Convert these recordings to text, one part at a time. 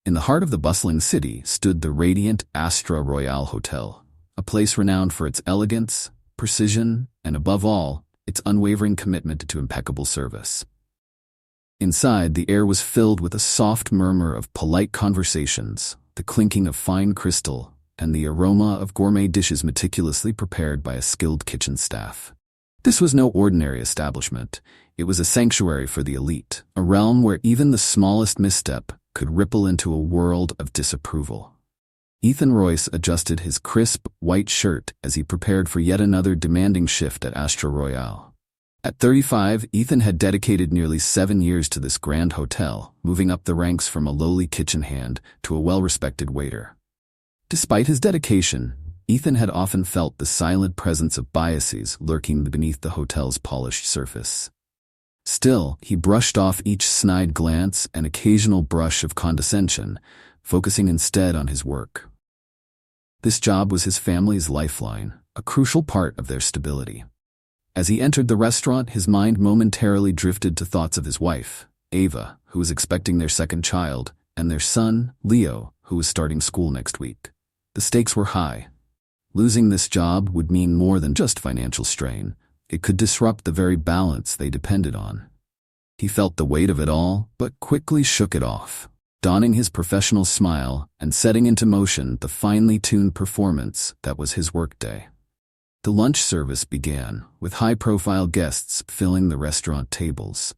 In the heart of the bustling city stood the radiant Astra Royale Hotel, a place renowned for its elegance, precision, and above all, its unwavering commitment to impeccable service. Inside, the air was filled with a soft murmur of polite conversations, the clinking of fine crystal, and the aroma of gourmet dishes meticulously prepared by a skilled kitchen staff. This was no ordinary establishment. It was a sanctuary for the elite, a realm where even the smallest misstep could ripple into a world of disapproval. Ethan Royce adjusted his crisp, white shirt as he prepared for yet another demanding shift at Astra Royale. At 35, Ethan had dedicated nearly 7 years to this grand hotel, moving up the ranks from a lowly kitchen hand to a well-respected waiter. Despite his dedication, Ethan had often felt the silent presence of biases lurking beneath the hotel's polished surface. Still, he brushed off each snide glance and occasional brush of condescension, focusing instead on his work. This job was his family's lifeline, a crucial part of their stability. As he entered the restaurant, his mind momentarily drifted to thoughts of his wife, Ava, who was expecting their second child, and their son, Leo, who was starting school next week. The stakes were high. Losing this job would mean more than just financial strain. It could disrupt the very balance they depended on. He felt the weight of it all, but quickly shook it off, donning his professional smile and setting into motion the finely tuned performance that was his workday. The lunch service began, with high-profile guests filling the restaurant tables.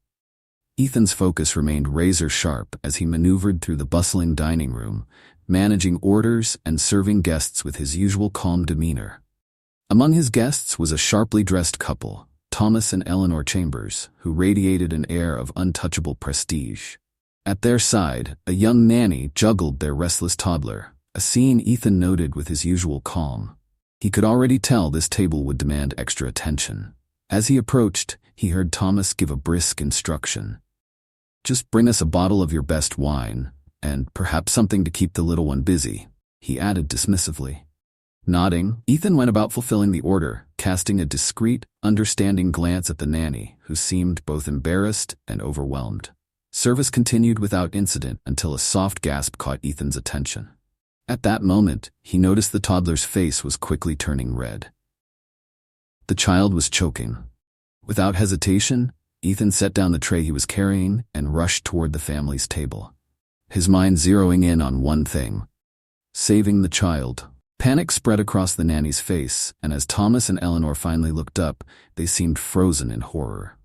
Ethan's focus remained razor-sharp as he maneuvered through the bustling dining room, managing orders and serving guests with his usual calm demeanor. Among his guests was a sharply dressed couple, Thomas and Eleanor Chambers, who radiated an air of untouchable prestige. At their side, a young nanny juggled their restless toddler, a scene Ethan noted with his usual calm. He could already tell this table would demand extra attention. As he approached, he heard Thomas give a brisk instruction. "Just bring us a bottle of your best wine, and perhaps something to keep the little one busy," he added dismissively. Nodding, Ethan went about fulfilling the order, casting a discreet, understanding glance at the nanny, who seemed both embarrassed and overwhelmed. Service continued without incident until a soft gasp caught Ethan's attention. At that moment, he noticed the toddler's face was quickly turning red. The child was choking. Without hesitation, Ethan set down the tray he was carrying and rushed toward the family's table, his mind zeroing in on one thing: saving the child. Panic spread across the nanny's face, and as Thomas and Eleanor finally looked up, they seemed frozen in horror.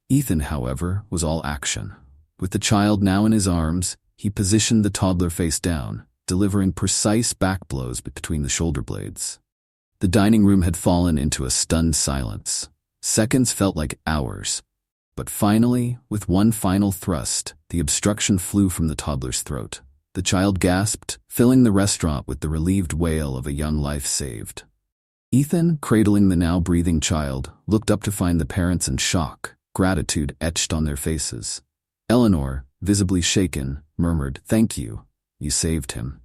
Ethan, however, was all action. With the child now in his arms, he positioned the toddler face down, delivering precise back blows between the shoulder blades. The dining room had fallen into a stunned silence. Seconds felt like hours. But finally, with one final thrust, the obstruction flew from the toddler's throat. The child gasped, filling the restaurant with the relieved wail of a young life saved. Ethan, cradling the now breathing child, looked up to find the parents in shock, gratitude etched on their faces. Eleanor, visibly shaken, murmured, "Thank you. You saved him."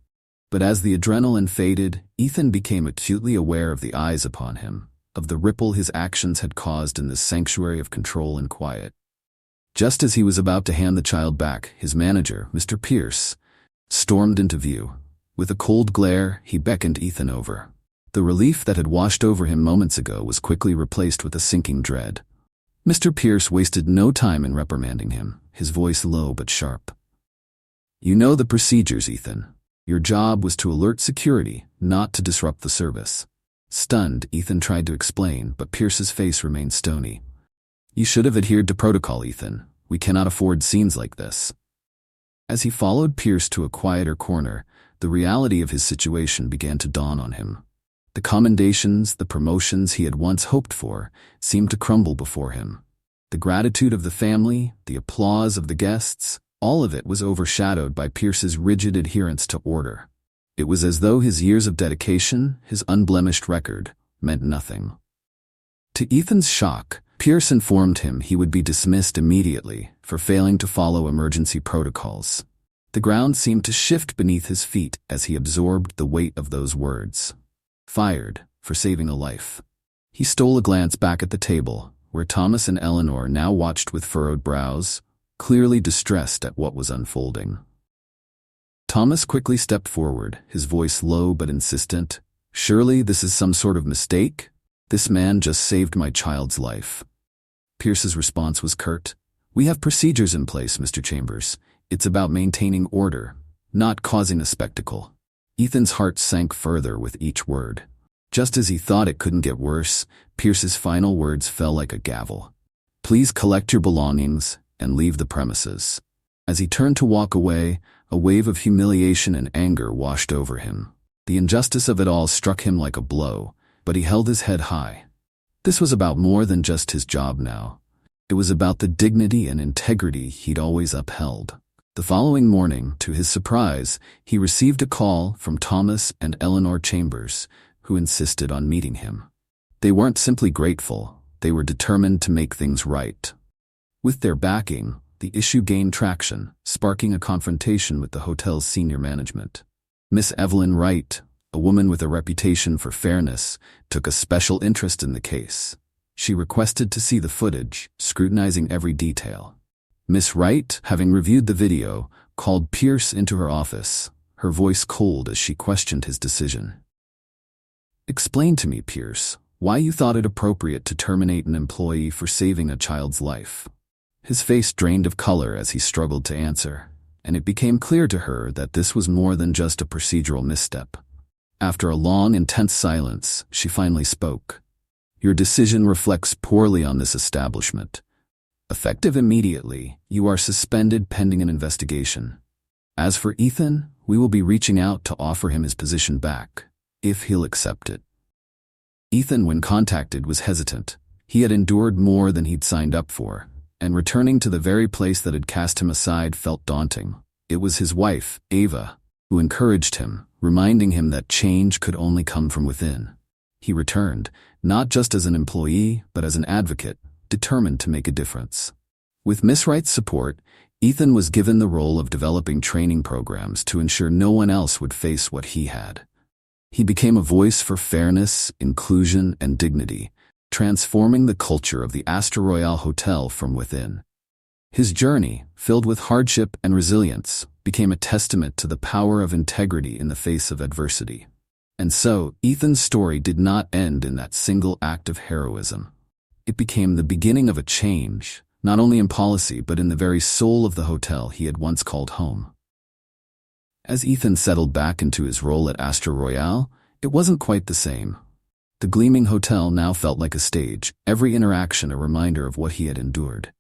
But as the adrenaline faded, Ethan became acutely aware of the eyes upon him, of the ripple his actions had caused in this sanctuary of control and quiet. Just as he was about to hand the child back, his manager, Mr. Pierce, stormed into view. With a cold glare, he beckoned Ethan over. The relief that had washed over him moments ago was quickly replaced with a sinking dread. Mr. Pierce wasted no time in reprimanding him, his voice low but sharp. "You know the procedures, Ethan. Your job was to alert security, not to disrupt the service." Stunned, Ethan tried to explain, but Pierce's face remained stony. "You should have adhered to protocol, Ethan. We cannot afford scenes like this." As he followed Pierce to a quieter corner, the reality of his situation began to dawn on him. The commendations, the promotions he had once hoped for, seemed to crumble before him. The gratitude of the family, the applause of the guests, all of it was overshadowed by Pierce's rigid adherence to order. It was as though his years of dedication, his unblemished record, meant nothing. To Ethan's shock, Pierce informed him he would be dismissed immediately for failing to follow emergency protocols. The ground seemed to shift beneath his feet as he absorbed the weight of those words. Fired for saving a life. He stole a glance back at the table, where Thomas and Eleanor now watched with furrowed brows, clearly distressed at what was unfolding. Thomas quickly stepped forward, his voice low but insistent. "Surely this is some sort of mistake? This man just saved my child's life." Pierce's response was curt. "We have procedures in place, Mr. Chambers. It's about maintaining order, not causing a spectacle." Ethan's heart sank further with each word. Just as he thought it couldn't get worse, Pierce's final words fell like a gavel. "Please collect your belongings and leave the premises." As he turned to walk away, a wave of humiliation and anger washed over him. The injustice of it all struck him like a blow, but he held his head high. This was about more than just his job now. It was about the dignity and integrity he'd always upheld. The following morning, to his surprise, he received a call from Thomas and Eleanor Chambers, who insisted on meeting him. They weren't simply grateful, they were determined to make things right. With their backing, the issue gained traction, sparking a confrontation with the hotel's senior management. Miss Evelyn Wright, a woman with a reputation for fairness, took a special interest in the case. She requested to see the footage, scrutinizing every detail. Miss Wright, having reviewed the video, called Pierce into her office, her voice cold as she questioned his decision. "Explain to me, Pierce, why you thought it appropriate to terminate an employee for saving a child's life." His face drained of color as he struggled to answer, and it became clear to her that this was more than just a procedural misstep. After a long, intense silence, she finally spoke. "Your decision reflects poorly on this establishment. Effective immediately, you are suspended pending an investigation. As for Ethan, we will be reaching out to offer him his position back, if he'll accept it." Ethan, when contacted, was hesitant. He had endured more than he'd signed up for, and returning to the very place that had cast him aside felt daunting. It was his wife, Ava, who encouraged him, reminding him that change could only come from within. He returned, not just as an employee, but as an advocate, determined to make a difference. With Miss Wright's support, Ethan was given the role of developing training programs to ensure no one else would face what he had. He became a voice for fairness, inclusion, and dignity, transforming the culture of the Astor Royale Hotel from within. His journey, filled with hardship and resilience, became a testament to the power of integrity in the face of adversity. And so, Ethan's story did not end in that single act of heroism. It became the beginning of a change, not only in policy but in the very soul of the hotel he had once called home. As Ethan settled back into his role at Astor Royale, it wasn't quite the same. The gleaming hotel now felt like a stage, every interaction a reminder of what he had endured.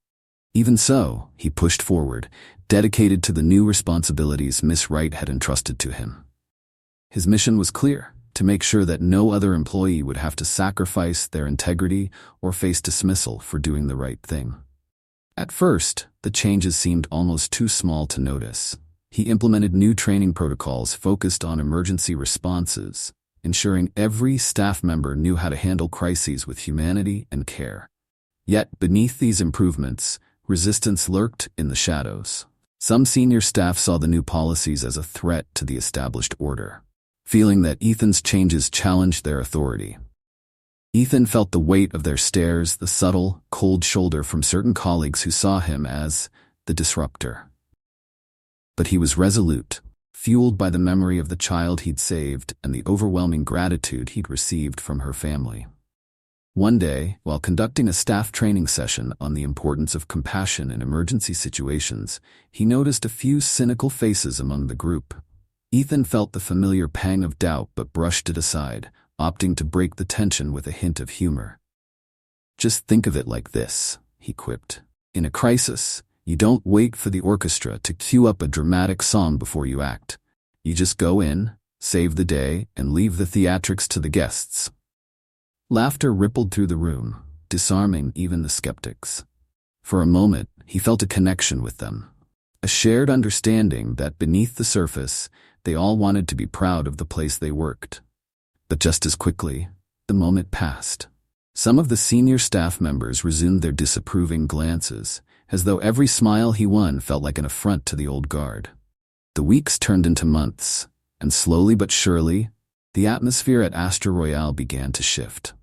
Even so, he pushed forward, dedicated to the new responsibilities Miss Wright had entrusted to him. His mission was clear: to make sure that no other employee would have to sacrifice their integrity or face dismissal for doing the right thing. At first, the changes seemed almost too small to notice. He implemented new training protocols focused on emergency responses, ensuring every staff member knew how to handle crises with humanity and care. Yet, beneath these improvements, resistance lurked in the shadows. Some senior staff saw the new policies as a threat to the established order, feeling that Ethan's changes challenged their authority. Ethan felt the weight of their stares, the subtle, cold shoulder from certain colleagues who saw him as the disruptor. But he was resolute, fueled by the memory of the child he'd saved and the overwhelming gratitude he'd received from her family. One day, while conducting a staff training session on the importance of compassion in emergency situations, he noticed a few cynical faces among the group. Ethan felt the familiar pang of doubt but brushed it aside, opting to break the tension with a hint of humor. "Just think of it like this," he quipped. "In a crisis, you don't wait for the orchestra to cue up a dramatic song before you act. You just go in, save the day, and leave the theatrics to the guests." Laughter rippled through the room, disarming even the skeptics. For a moment, he felt a connection with them, a shared understanding that beneath the surface, they all wanted to be proud of the place they worked. But just as quickly, the moment passed. Some of the senior staff members resumed their disapproving glances, as though every smile he won felt like an affront to the old guard. The weeks turned into months, and slowly but surely, the atmosphere at Astor Royale began to shift.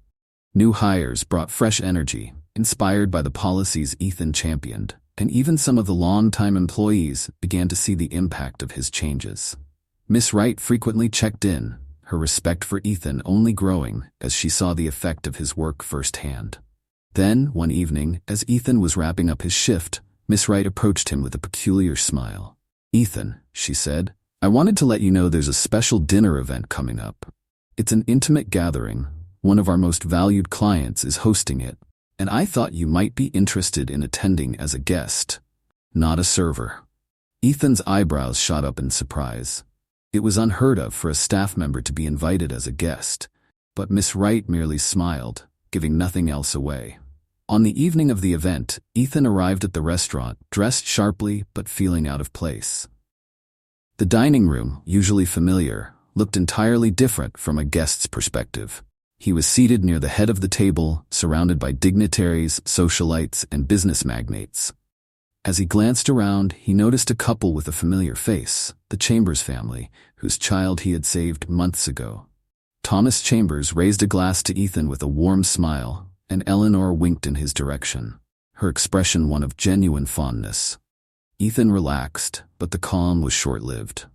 New hires brought fresh energy, inspired by the policies Ethan championed, and even some of the long-time employees began to see the impact of his changes. Miss Wright frequently checked in, her respect for Ethan only growing as she saw the effect of his work firsthand. Then, one evening, as Ethan was wrapping up his shift, Miss Wright approached him with a peculiar smile. "Ethan," she said, "I wanted to let you know there's a special dinner event coming up. It's an intimate gathering. One of our most valued clients is hosting it, and I thought you might be interested in attending as a guest, not a server." Ethan's eyebrows shot up in surprise. It was unheard of for a staff member to be invited as a guest, but Miss Wright merely smiled, giving nothing else away. On the evening of the event, Ethan arrived at the restaurant, dressed sharply but feeling out of place. The dining room, usually familiar, looked entirely different from a guest's perspective. He was seated near the head of the table, surrounded by dignitaries, socialites, and business magnates. As he glanced around, he noticed a couple with a familiar face, the Chambers family, whose child he had saved months ago. Thomas Chambers raised a glass to Ethan with a warm smile, and Eleanor winked in his direction, her expression one of genuine fondness. Ethan relaxed, but the calm was short-lived.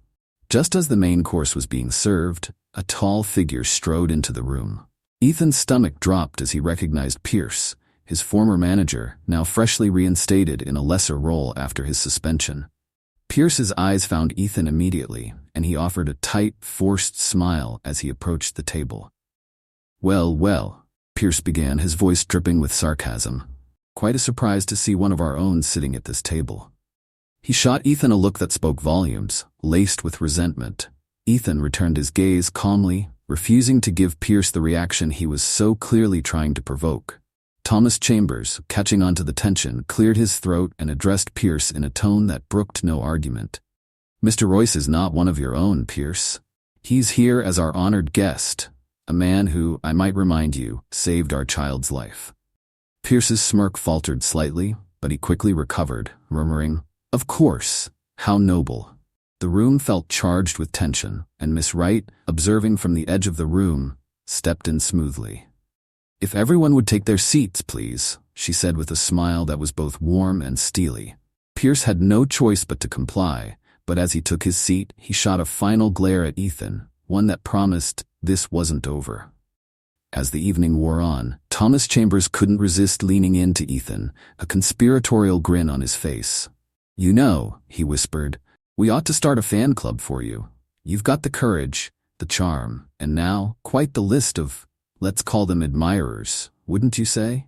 Just as the main course was being served, a tall figure strode into the room. Ethan's stomach dropped as he recognized Pierce, his former manager, now freshly reinstated in a lesser role after his suspension. Pierce's eyes found Ethan immediately, and he offered a tight, forced smile as he approached the table. "Well, well," Pierce began, his voice dripping with sarcasm. "Quite a surprise to see one of our own sitting at this table." He shot Ethan a look that spoke volumes, laced with resentment. Ethan returned his gaze calmly, refusing to give Pierce the reaction he was so clearly trying to provoke. Thomas Chambers, catching on to the tension, cleared his throat and addressed Pierce in a tone that brooked no argument. "Mr. Royce is not one of your own, Pierce. He's here as our honored guest, a man who, I might remind you, saved our child's life." Pierce's smirk faltered slightly, but he quickly recovered, murmuring, "Of course, how noble." The room felt charged with tension, and Miss Wright, observing from the edge of the room, stepped in smoothly. "If everyone would take their seats, please," she said with a smile that was both warm and steely. Pierce had no choice but to comply, but as he took his seat, he shot a final glare at Ethan, one that promised this wasn't over. As the evening wore on, Thomas Chambers couldn't resist leaning in to Ethan, a conspiratorial grin on his face. "You know," he whispered, "we ought to start a fan club for you. You've got the courage, the charm, and now quite the list of, let's call them admirers, wouldn't you say?"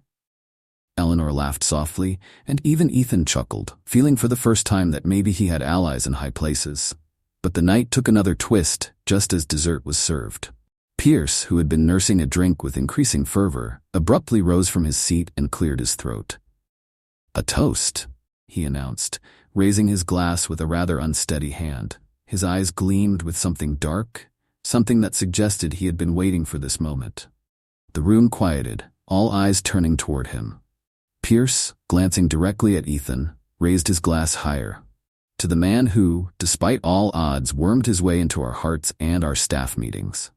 Eleanor laughed softly, and even Ethan chuckled, feeling for the first time that maybe he had allies in high places. But the night took another twist just as dessert was served. Pierce, who had been nursing a drink with increasing fervor, abruptly rose from his seat and cleared his throat. "A toast," he announced, raising his glass with a rather unsteady hand. His eyes gleamed with something dark, something that suggested he had been waiting for this moment. The room quieted, all eyes turning toward him. Pierce, glancing directly at Ethan, raised his glass higher. "To the man who, despite all odds, wormed his way into our hearts and our staff meetings."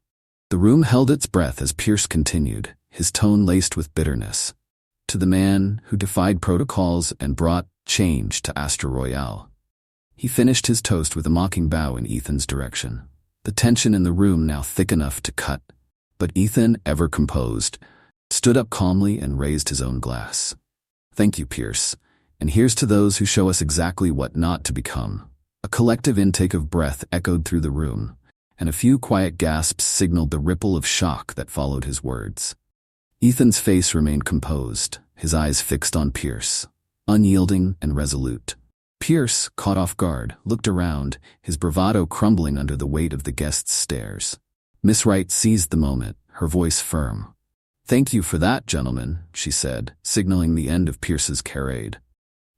The room held its breath as Pierce continued, his tone laced with bitterness. "To the man who defied protocols and brought change to Astra Royale." He finished his toast with a mocking bow in Ethan's direction. The tension in the room now thick enough to cut. But Ethan, ever composed, stood up calmly and raised his own glass. "Thank you, Pierce. And here's to those who show us exactly what not to become." A collective intake of breath echoed through the room, and a few quiet gasps signaled the ripple of shock that followed his words. Ethan's face remained composed, his eyes fixed on Pierce, unyielding and resolute. Pierce, caught off guard, looked around, his bravado crumbling under the weight of the guests' stares. Miss Wright seized the moment, her voice firm. "Thank you for that, gentlemen," she said, signaling the end of Pierce's charade.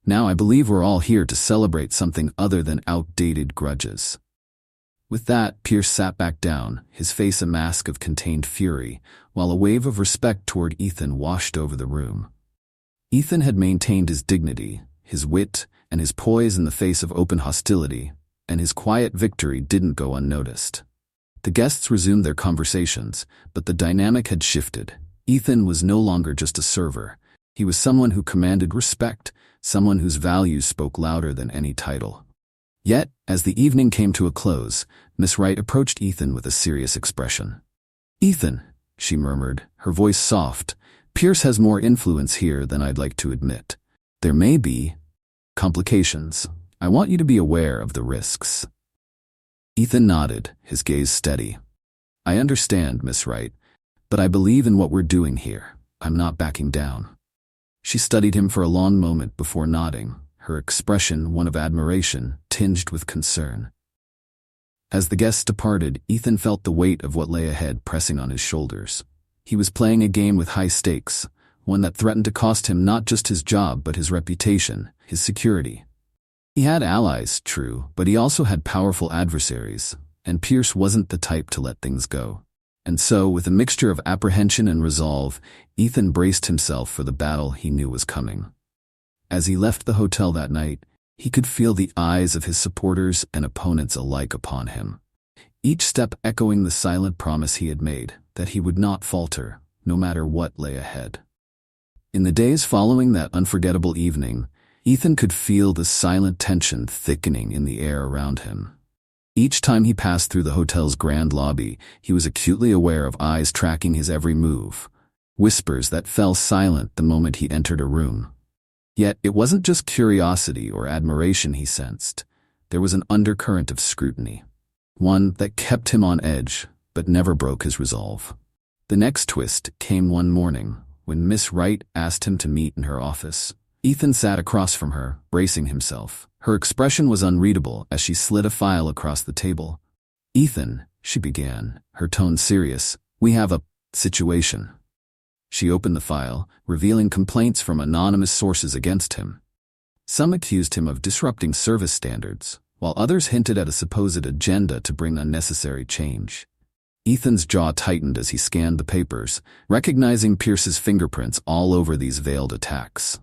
"Now I believe we're all here to celebrate something other than outdated grudges." With that, Pierce sat back down, his face a mask of contained fury, while a wave of respect toward Ethan washed over the room. Ethan had maintained his dignity, his wit, and his poise in the face of open hostility, and his quiet victory didn't go unnoticed. The guests resumed their conversations, but the dynamic had shifted. Ethan was no longer just a server. He was someone who commanded respect, someone whose values spoke louder than any title. Yet, as the evening came to a close, Miss Wright approached Ethan with a serious expression. "Ethan," she murmured, her voice soft, "Pierce has more influence here than I'd like to admit. There may be complications. I want you to be aware of the risks." Ethan nodded, his gaze steady. "I understand, Miss Wright, but I believe in what we're doing here. I'm not backing down." She studied him for a long moment before nodding, her expression one of admiration, tinged with concern. As the guests departed, Ethan felt the weight of what lay ahead pressing on his shoulders. He was playing a game with high stakes, one that threatened to cost him not just his job but his reputation, his security. He had allies, true, but he also had powerful adversaries, and Pierce wasn't the type to let things go. And so, with a mixture of apprehension and resolve, Ethan braced himself for the battle he knew was coming. As he left the hotel that night, he could feel the eyes of his supporters and opponents alike upon him, each step echoing the silent promise he had made, that he would not falter, no matter what lay ahead. In the days following that unforgettable evening, Ethan could feel the silent tension thickening in the air around him. Each time he passed through the hotel's grand lobby, he was acutely aware of eyes tracking his every move, whispers that fell silent the moment he entered a room. Yet it wasn't just curiosity or admiration he sensed. There was an undercurrent of scrutiny, one that kept him on edge but never broke his resolve. The next twist came one morning when Miss Wright asked him to meet in her office. Ethan sat across from her, bracing himself. Her expression was unreadable as she slid a file across the table. "Ethan," she began, her tone serious, "we have a situation." She opened the file, revealing complaints from anonymous sources against him. Some accused him of disrupting service standards, while others hinted at a supposed agenda to bring unnecessary change. Ethan's jaw tightened as he scanned the papers, recognizing Pierce's fingerprints all over these veiled attacks.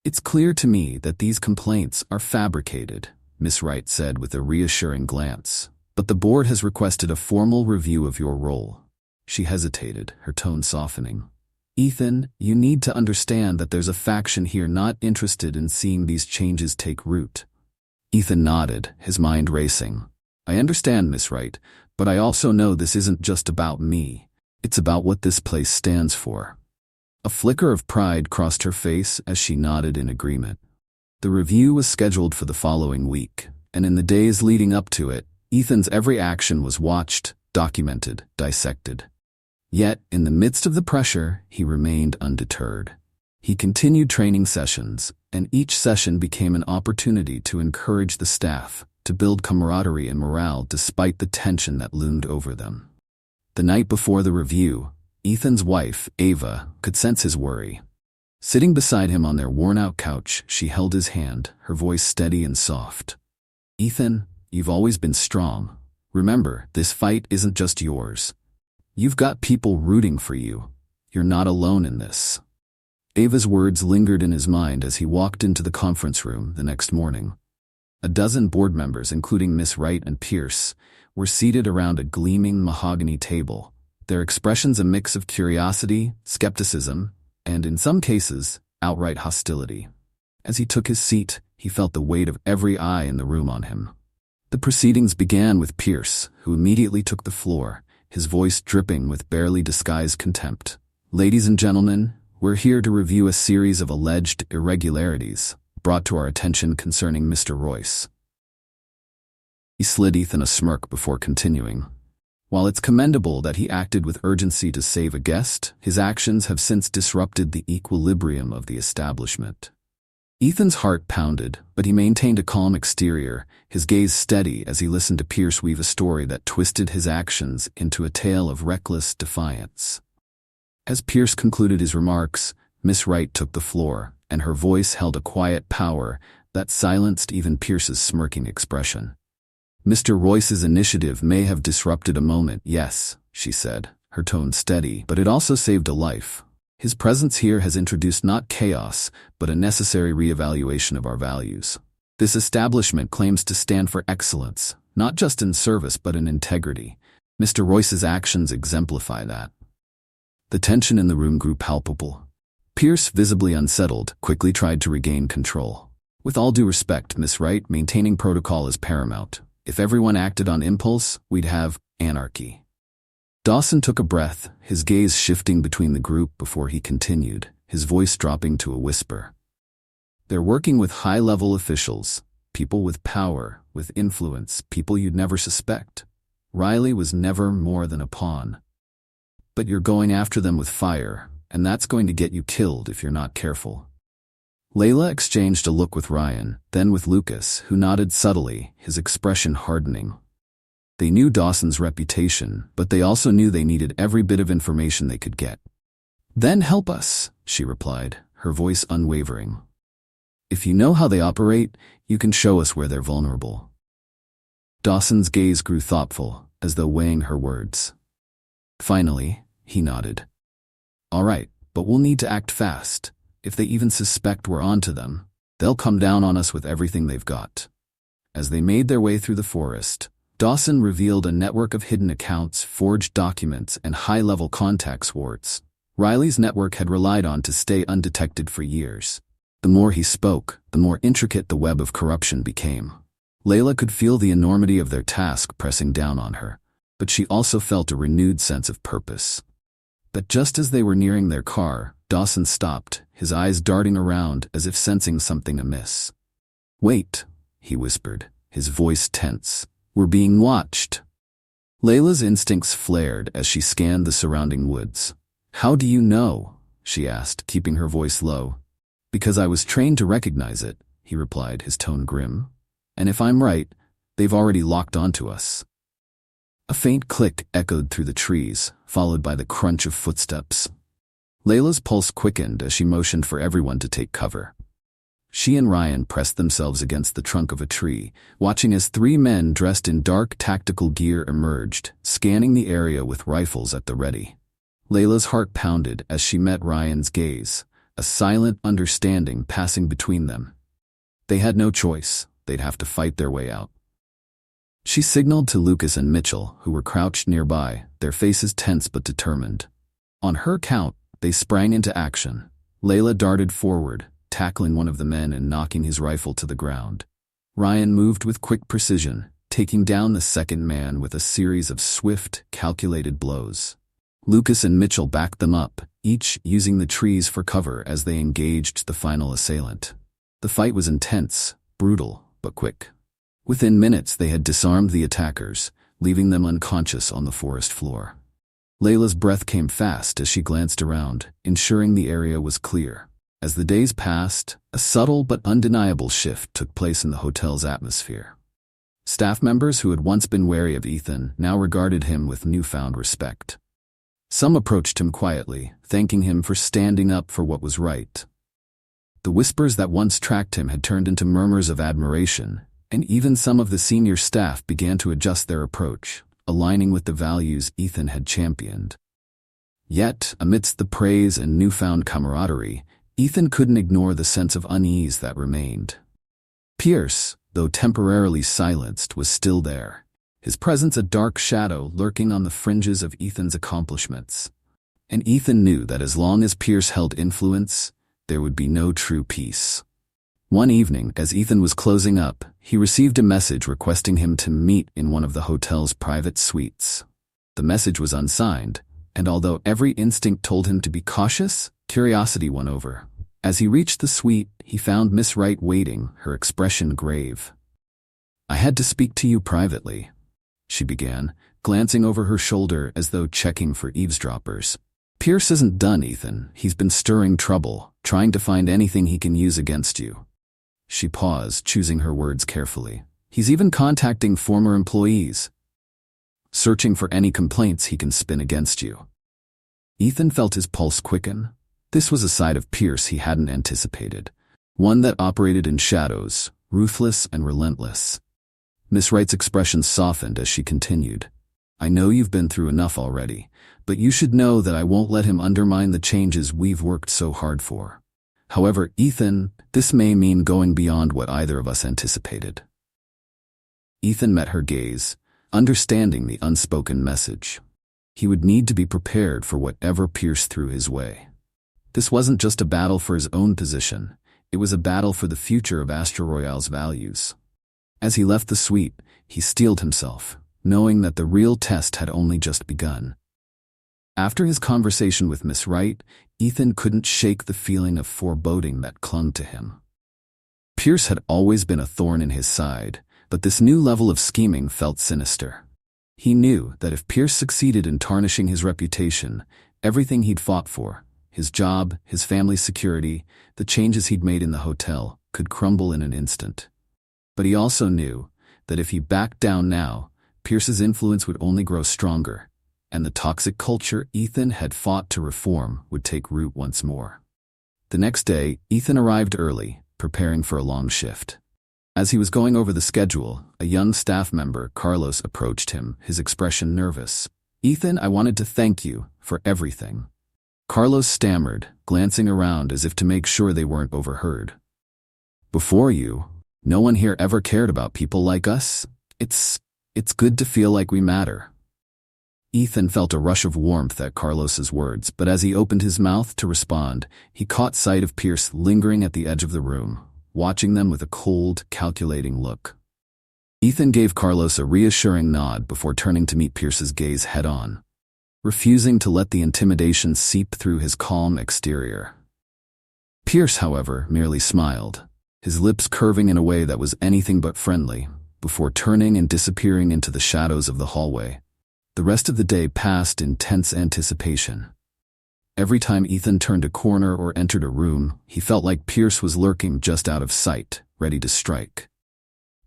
"It's clear to me that these complaints are fabricated," Miss Wright said with a reassuring glance. "But the board has requested a formal review of your role." She hesitated, her tone softening. "Ethan, you need to understand that there's a faction here not interested in seeing these changes take root." Ethan nodded, his mind racing. "I understand, Miss Wright, but I also know this isn't just about me. It's about what this place stands for." A flicker of pride crossed her face as she nodded in agreement. The review was scheduled for the following week, and in the days leading up to it, Ethan's every action was watched, documented, dissected. Yet, in the midst of the pressure, he remained undeterred. He continued training sessions, and each session became an opportunity to encourage the staff, to build camaraderie and morale despite the tension that loomed over them. The night before the review, Ethan's wife, Ava, could sense his worry. Sitting beside him on their worn-out couch, she held his hand, her voice steady and soft. "Ethan, you've always been strong. Remember, this fight isn't just yours. You've got people rooting for you. You're not alone in this." Ava's words lingered in his mind as he walked into the conference room the next morning. A dozen board members, including Miss Wright and Pierce, were seated around a gleaming mahogany table, their expressions a mix of curiosity, skepticism, and, in some cases, outright hostility. As he took his seat, he felt the weight of every eye in the room on him. The proceedings began with Pierce, who immediately took the floor, his voice dripping with barely disguised contempt. "Ladies and gentlemen, we're here to review a series of alleged irregularities brought to our attention concerning Mr. Royce." He slid Ethan a smirk before continuing. "While it's commendable that he acted with urgency to save a guest, his actions have since disrupted the equilibrium of the establishment." Ethan's heart pounded, but he maintained a calm exterior, his gaze steady as he listened to Pierce weave a story that twisted his actions into a tale of reckless defiance. As Pierce concluded his remarks, Miss Wright took the floor, and her voice held a quiet power that silenced even Pierce's smirking expression. "Mr. Royce's initiative may have disrupted a moment, yes," she said, her tone steady, "but it also saved a life. His presence here has introduced not chaos, but a necessary reevaluation of our values. This establishment claims to stand for excellence, not just in service but in integrity. Mr. Royce's actions exemplify that." The tension in the room grew palpable. Pierce, visibly unsettled, quickly tried to regain control. With all due respect, Miss Wright, maintaining protocol is paramount. If everyone acted on impulse, we'd have anarchy. Dawson took a breath, his gaze shifting between the group before he continued, his voice dropping to a whisper. They're working with high-level officials, people with power, with influence, people you'd never suspect. Riley was never more than a pawn. But you're going after them with fire, and that's going to get you killed if you're not careful. Layla exchanged a look with Ryan, then with Lucas, who nodded subtly, his expression hardening. They knew Dawson's reputation, but they also knew they needed every bit of information they could get. Then help us, she replied, her voice unwavering. If you know how they operate, you can show us where they're vulnerable. Dawson's gaze grew thoughtful, as though weighing her words. Finally, he nodded. All right, but we'll need to act fast. If they even suspect we're onto them, they'll come down on us with everything they've got. As they made their way through the forest, Dawson revealed a network of hidden accounts, forged documents, and high-level contacts warts Riley's network had relied on to stay undetected for years. The more he spoke, the more intricate the web of corruption became. Layla could feel the enormity of their task pressing down on her, but she also felt a renewed sense of purpose. But just as they were nearing their car, Dawson stopped, his eyes darting around as if sensing something amiss. Wait, he whispered, his voice tense. We're being watched. Layla's instincts flared as she scanned the surrounding woods. How do you know? She asked, keeping her voice low. Because I was trained to recognize it, he replied, his tone grim. And if I'm right, they've already locked onto us. A faint click echoed through the trees, followed by the crunch of footsteps. Layla's pulse quickened as she motioned for everyone to take cover. She and Ryan pressed themselves against the trunk of a tree, watching as three men dressed in dark tactical gear emerged, scanning the area with rifles at the ready. Layla's heart pounded as she met Ryan's gaze, a silent understanding passing between them. They had no choice, they'd have to fight their way out. She signaled to Lucas and Mitchell, who were crouched nearby, their faces tense but determined. On her count, they sprang into action. Layla darted forward, tackling one of the men and knocking his rifle to the ground. Ryan moved with quick precision, taking down the second man with a series of swift, calculated blows. Lucas and Mitchell backed them up, each using the trees for cover as they engaged the final assailant. The fight was intense, brutal, but quick. Within minutes they had disarmed the attackers, leaving them unconscious on the forest floor. Layla's breath came fast as she glanced around, ensuring the area was clear. As the days passed, a subtle but undeniable shift took place in the hotel's atmosphere. Staff members who had once been wary of Ethan now regarded him with newfound respect. Some approached him quietly, thanking him for standing up for what was right. The whispers that once tracked him had turned into murmurs of admiration, and even some of the senior staff began to adjust their approach, aligning with the values Ethan had championed. Yet, amidst the praise and newfound camaraderie, Ethan couldn't ignore the sense of unease that remained. Pierce, though temporarily silenced, was still there, his presence a dark shadow lurking on the fringes of Ethan's accomplishments. And Ethan knew that as long as Pierce held influence, there would be no true peace. One evening, as Ethan was closing up, he received a message requesting him to meet in one of the hotel's private suites. The message was unsigned, and although every instinct told him to be cautious, curiosity won over. As he reached the suite, he found Miss Wright waiting, her expression grave. "I had to speak to you privately," she began, glancing over her shoulder as though checking for eavesdroppers. "Pierce isn't done, Ethan. He's been stirring trouble, trying to find anything he can use against you." She paused, choosing her words carefully. "He's even contacting former employees, searching for any complaints he can spin against you." Ethan felt his pulse quicken. This was a side of Pierce he hadn't anticipated, one that operated in shadows, ruthless and relentless. Miss Wright's expression softened as she continued. "I know you've been through enough already, but you should know that I won't let him undermine the changes we've worked so hard for. However, Ethan, this may mean going beyond what either of us anticipated." Ethan met her gaze, understanding the unspoken message. He would need to be prepared for whatever Pierce threw his way. This wasn't just a battle for his own position, It was a battle for the future of Astra Royale's values. As he left the suite, he steeled himself, knowing that the real test had only just begun. After his conversation with Miss Wright, Ethan couldn't shake the feeling of foreboding that clung to him. Pierce had always been a thorn in his side, but this new level of scheming felt sinister. He knew that if Pierce succeeded in tarnishing his reputation, everything he'd fought for, his job, his family's security, the changes he'd made in the hotel, could crumble in an instant. But he also knew that if he backed down now, Pierce's influence would only grow stronger, and the toxic culture Ethan had fought to reform would take root once more. The next day, Ethan arrived early, preparing for a long shift. As he was going over the schedule, a young staff member, Carlos, approached him, his expression nervous. "Ethan, I wanted to thank you for everything." Carlos stammered, glancing around as if to make sure they weren't overheard. "Before you, no one here ever cared about people like us. It's good to feel like we matter." Ethan felt a rush of warmth at Carlos's words, but as he opened his mouth to respond, he caught sight of Pierce lingering at the edge of the room, watching them with a cold, calculating look. Ethan gave Carlos a reassuring nod before turning to meet Pierce's gaze head-on, refusing to let the intimidation seep through his calm exterior. Pierce, however, merely smiled, his lips curving in a way that was anything but friendly, before turning and disappearing into the shadows of the hallway. The rest of the day passed in tense anticipation. Every time Ethan turned a corner or entered a room, he felt like Pierce was lurking just out of sight, ready to strike.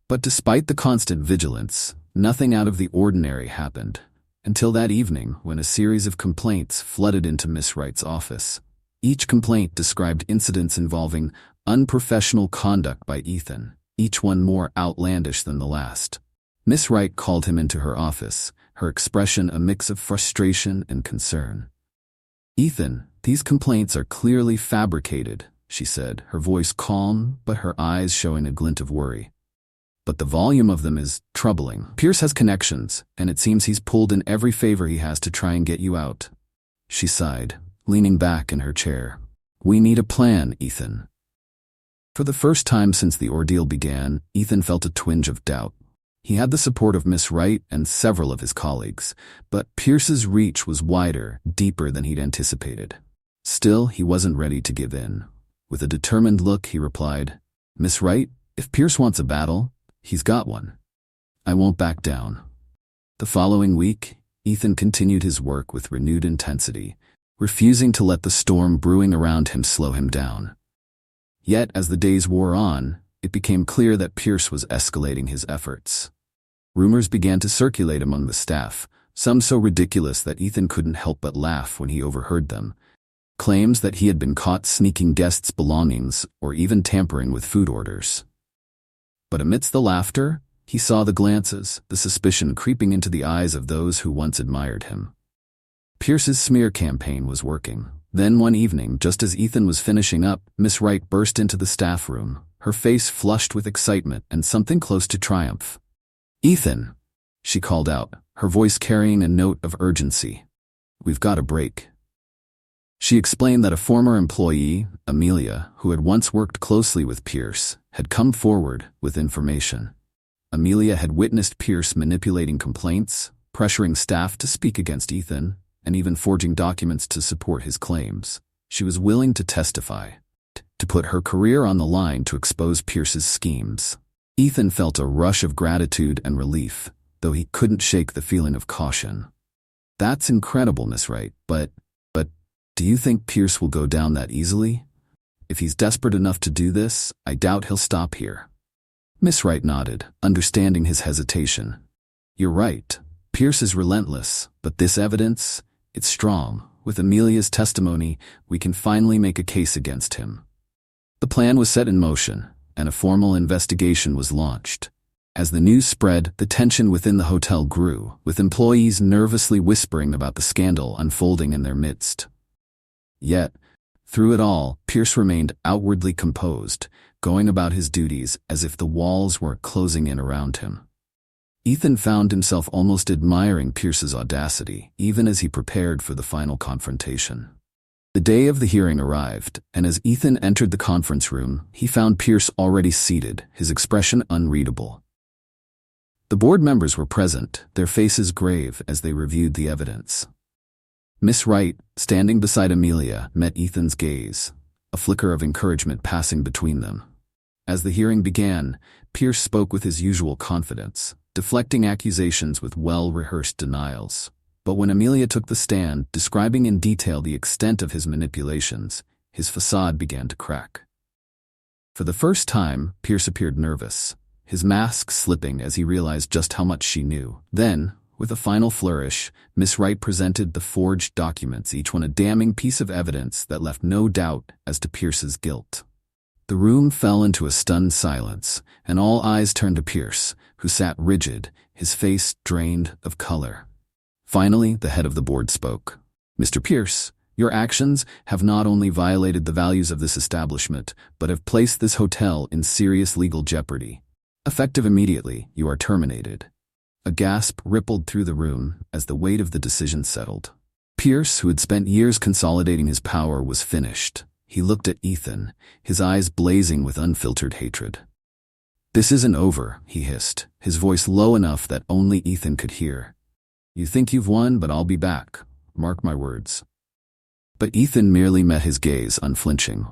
But despite the constant vigilance, nothing out of the ordinary happened, until that evening when a series of complaints flooded into Miss Wright's office. Each complaint described incidents involving unprofessional conduct by Ethan, each one more outlandish than the last. Miss Wright called him into her office, her expression a mix of frustration and concern. "Ethan, these complaints are clearly fabricated," she said, her voice calm but her eyes showing a glint of worry. "But the volume of them is troubling. Pierce has connections, and it seems he's pulled in every favor he has to try and get you out." She sighed, leaning back in her chair. "We need a plan, Ethan." For the first time since the ordeal began, Ethan felt a twinge of doubt. He had the support of Miss Wright and several of his colleagues, but Pierce's reach was wider, deeper than he'd anticipated. Still, he wasn't ready to give in. With a determined look, he replied, "Miss Wright, if Pierce wants a battle, he's got one. I won't back down." The following week, Ethan continued his work with renewed intensity, refusing to let the storm brewing around him slow him down. Yet, as the days wore on, it became clear that Pierce was escalating his efforts. Rumors began to circulate among the staff, some so ridiculous that Ethan couldn't help but laugh when he overheard them. Claims that he had been caught sneaking guests' belongings or even tampering with food orders. But amidst the laughter, he saw the glances, the suspicion creeping into the eyes of those who once admired him. Pierce's smear campaign was working. Then one evening, just as Ethan was finishing up, Miss Wright burst into the staff room, her face flushed with excitement and something close to triumph. "Ethan," she called out, her voice carrying a note of urgency. "We've got a break." She explained that a former employee, Amelia, who had once worked closely with Pierce, had come forward with information. Amelia had witnessed Pierce manipulating complaints, pressuring staff to speak against Ethan, and even forging documents to support his claims. She was willing to testify, to put her career on the line to expose Pierce's schemes. Ethan felt a rush of gratitude and relief, though he couldn't shake the feeling of caution. "That's incredible, Miss Wright, but do you think Pierce will go down that easily? If he's desperate enough to do this, I doubt he'll stop here." Miss Wright nodded, understanding his hesitation. "You're right. Pierce is relentless, but this evidence, it's strong. With Amelia's testimony, we can finally make a case against him." The plan was set in motion, and a formal investigation was launched. As the news spread, the tension within the hotel grew, with employees nervously whispering about the scandal unfolding in their midst. Yet, through it all, Pierce remained outwardly composed, going about his duties as if the walls were closing in around him. Ethan found himself almost admiring Pierce's audacity, even as he prepared for the final confrontation. The day of the hearing arrived, and as Ethan entered the conference room, he found Pierce already seated, his expression unreadable. The board members were present, their faces grave as they reviewed the evidence. Miss Wright, standing beside Amelia, met Ethan's gaze, a flicker of encouragement passing between them. As the hearing began, Pierce spoke with his usual confidence, deflecting accusations with well-rehearsed denials. But when Amelia took the stand, describing in detail the extent of his manipulations, his facade began to crack. For the first time, Pierce appeared nervous, his mask slipping as he realized just how much she knew. Then, with a final flourish, Miss Wright presented the forged documents, each one a damning piece of evidence that left no doubt as to Pierce's guilt. The room fell into a stunned silence, and all eyes turned to Pierce, who sat rigid, his face drained of color. Finally, the head of the board spoke. "Mr. Pierce, your actions have not only violated the values of this establishment, but have placed this hotel in serious legal jeopardy. Effective immediately, you are terminated." A gasp rippled through the room as the weight of the decision settled. Pierce, who had spent years consolidating his power, was finished. He looked at Ethan, his eyes blazing with unfiltered hatred. "This isn't over," he hissed, his voice low enough that only Ethan could hear. "You think you've won, but I'll be back. Mark my words." But Ethan merely met his gaze, unflinching.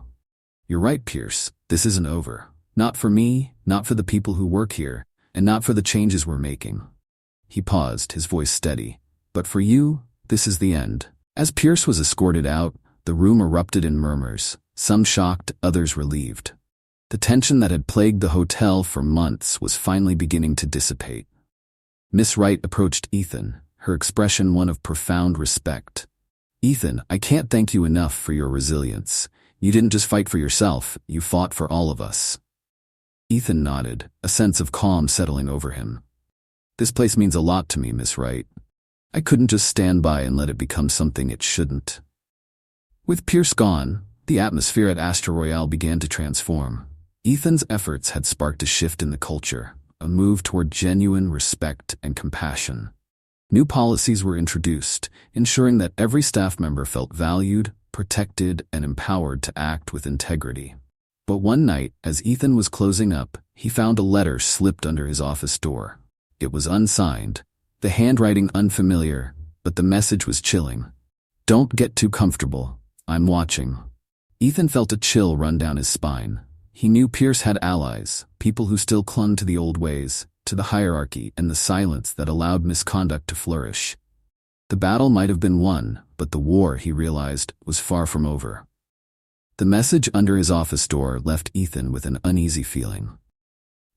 "You're right, Pierce. This isn't over. Not for me, not for the people who work here, and not for the changes we're making." He paused, his voice steady. "But for you, this is the end." As Pierce was escorted out, the room erupted in murmurs, some shocked, others relieved. The tension that had plagued the hotel for months was finally beginning to dissipate. Miss Wright approached Ethan, her expression one of profound respect. "Ethan, I can't thank you enough for your resilience. You didn't just fight for yourself, you fought for all of us." Ethan nodded, a sense of calm settling over him. "This place means a lot to me, Miss Wright. I couldn't just stand by and let it become something it shouldn't." With Pierce gone, the atmosphere at Astra Royale began to transform. Ethan's efforts had sparked a shift in the culture, a move toward genuine respect and compassion. New policies were introduced, ensuring that every staff member felt valued, protected, and empowered to act with integrity. But one night, as Ethan was closing up, he found a letter slipped under his office door. It was unsigned, the handwriting unfamiliar, but the message was chilling. "Don't get too comfortable. I'm watching." Ethan felt a chill run down his spine. He knew Pierce had allies, people who still clung to the old ways, to the hierarchy and the silence that allowed misconduct to flourish. The battle might have been won, but the war, he realized, was far from over. The message under his office door left Ethan with an uneasy feeling.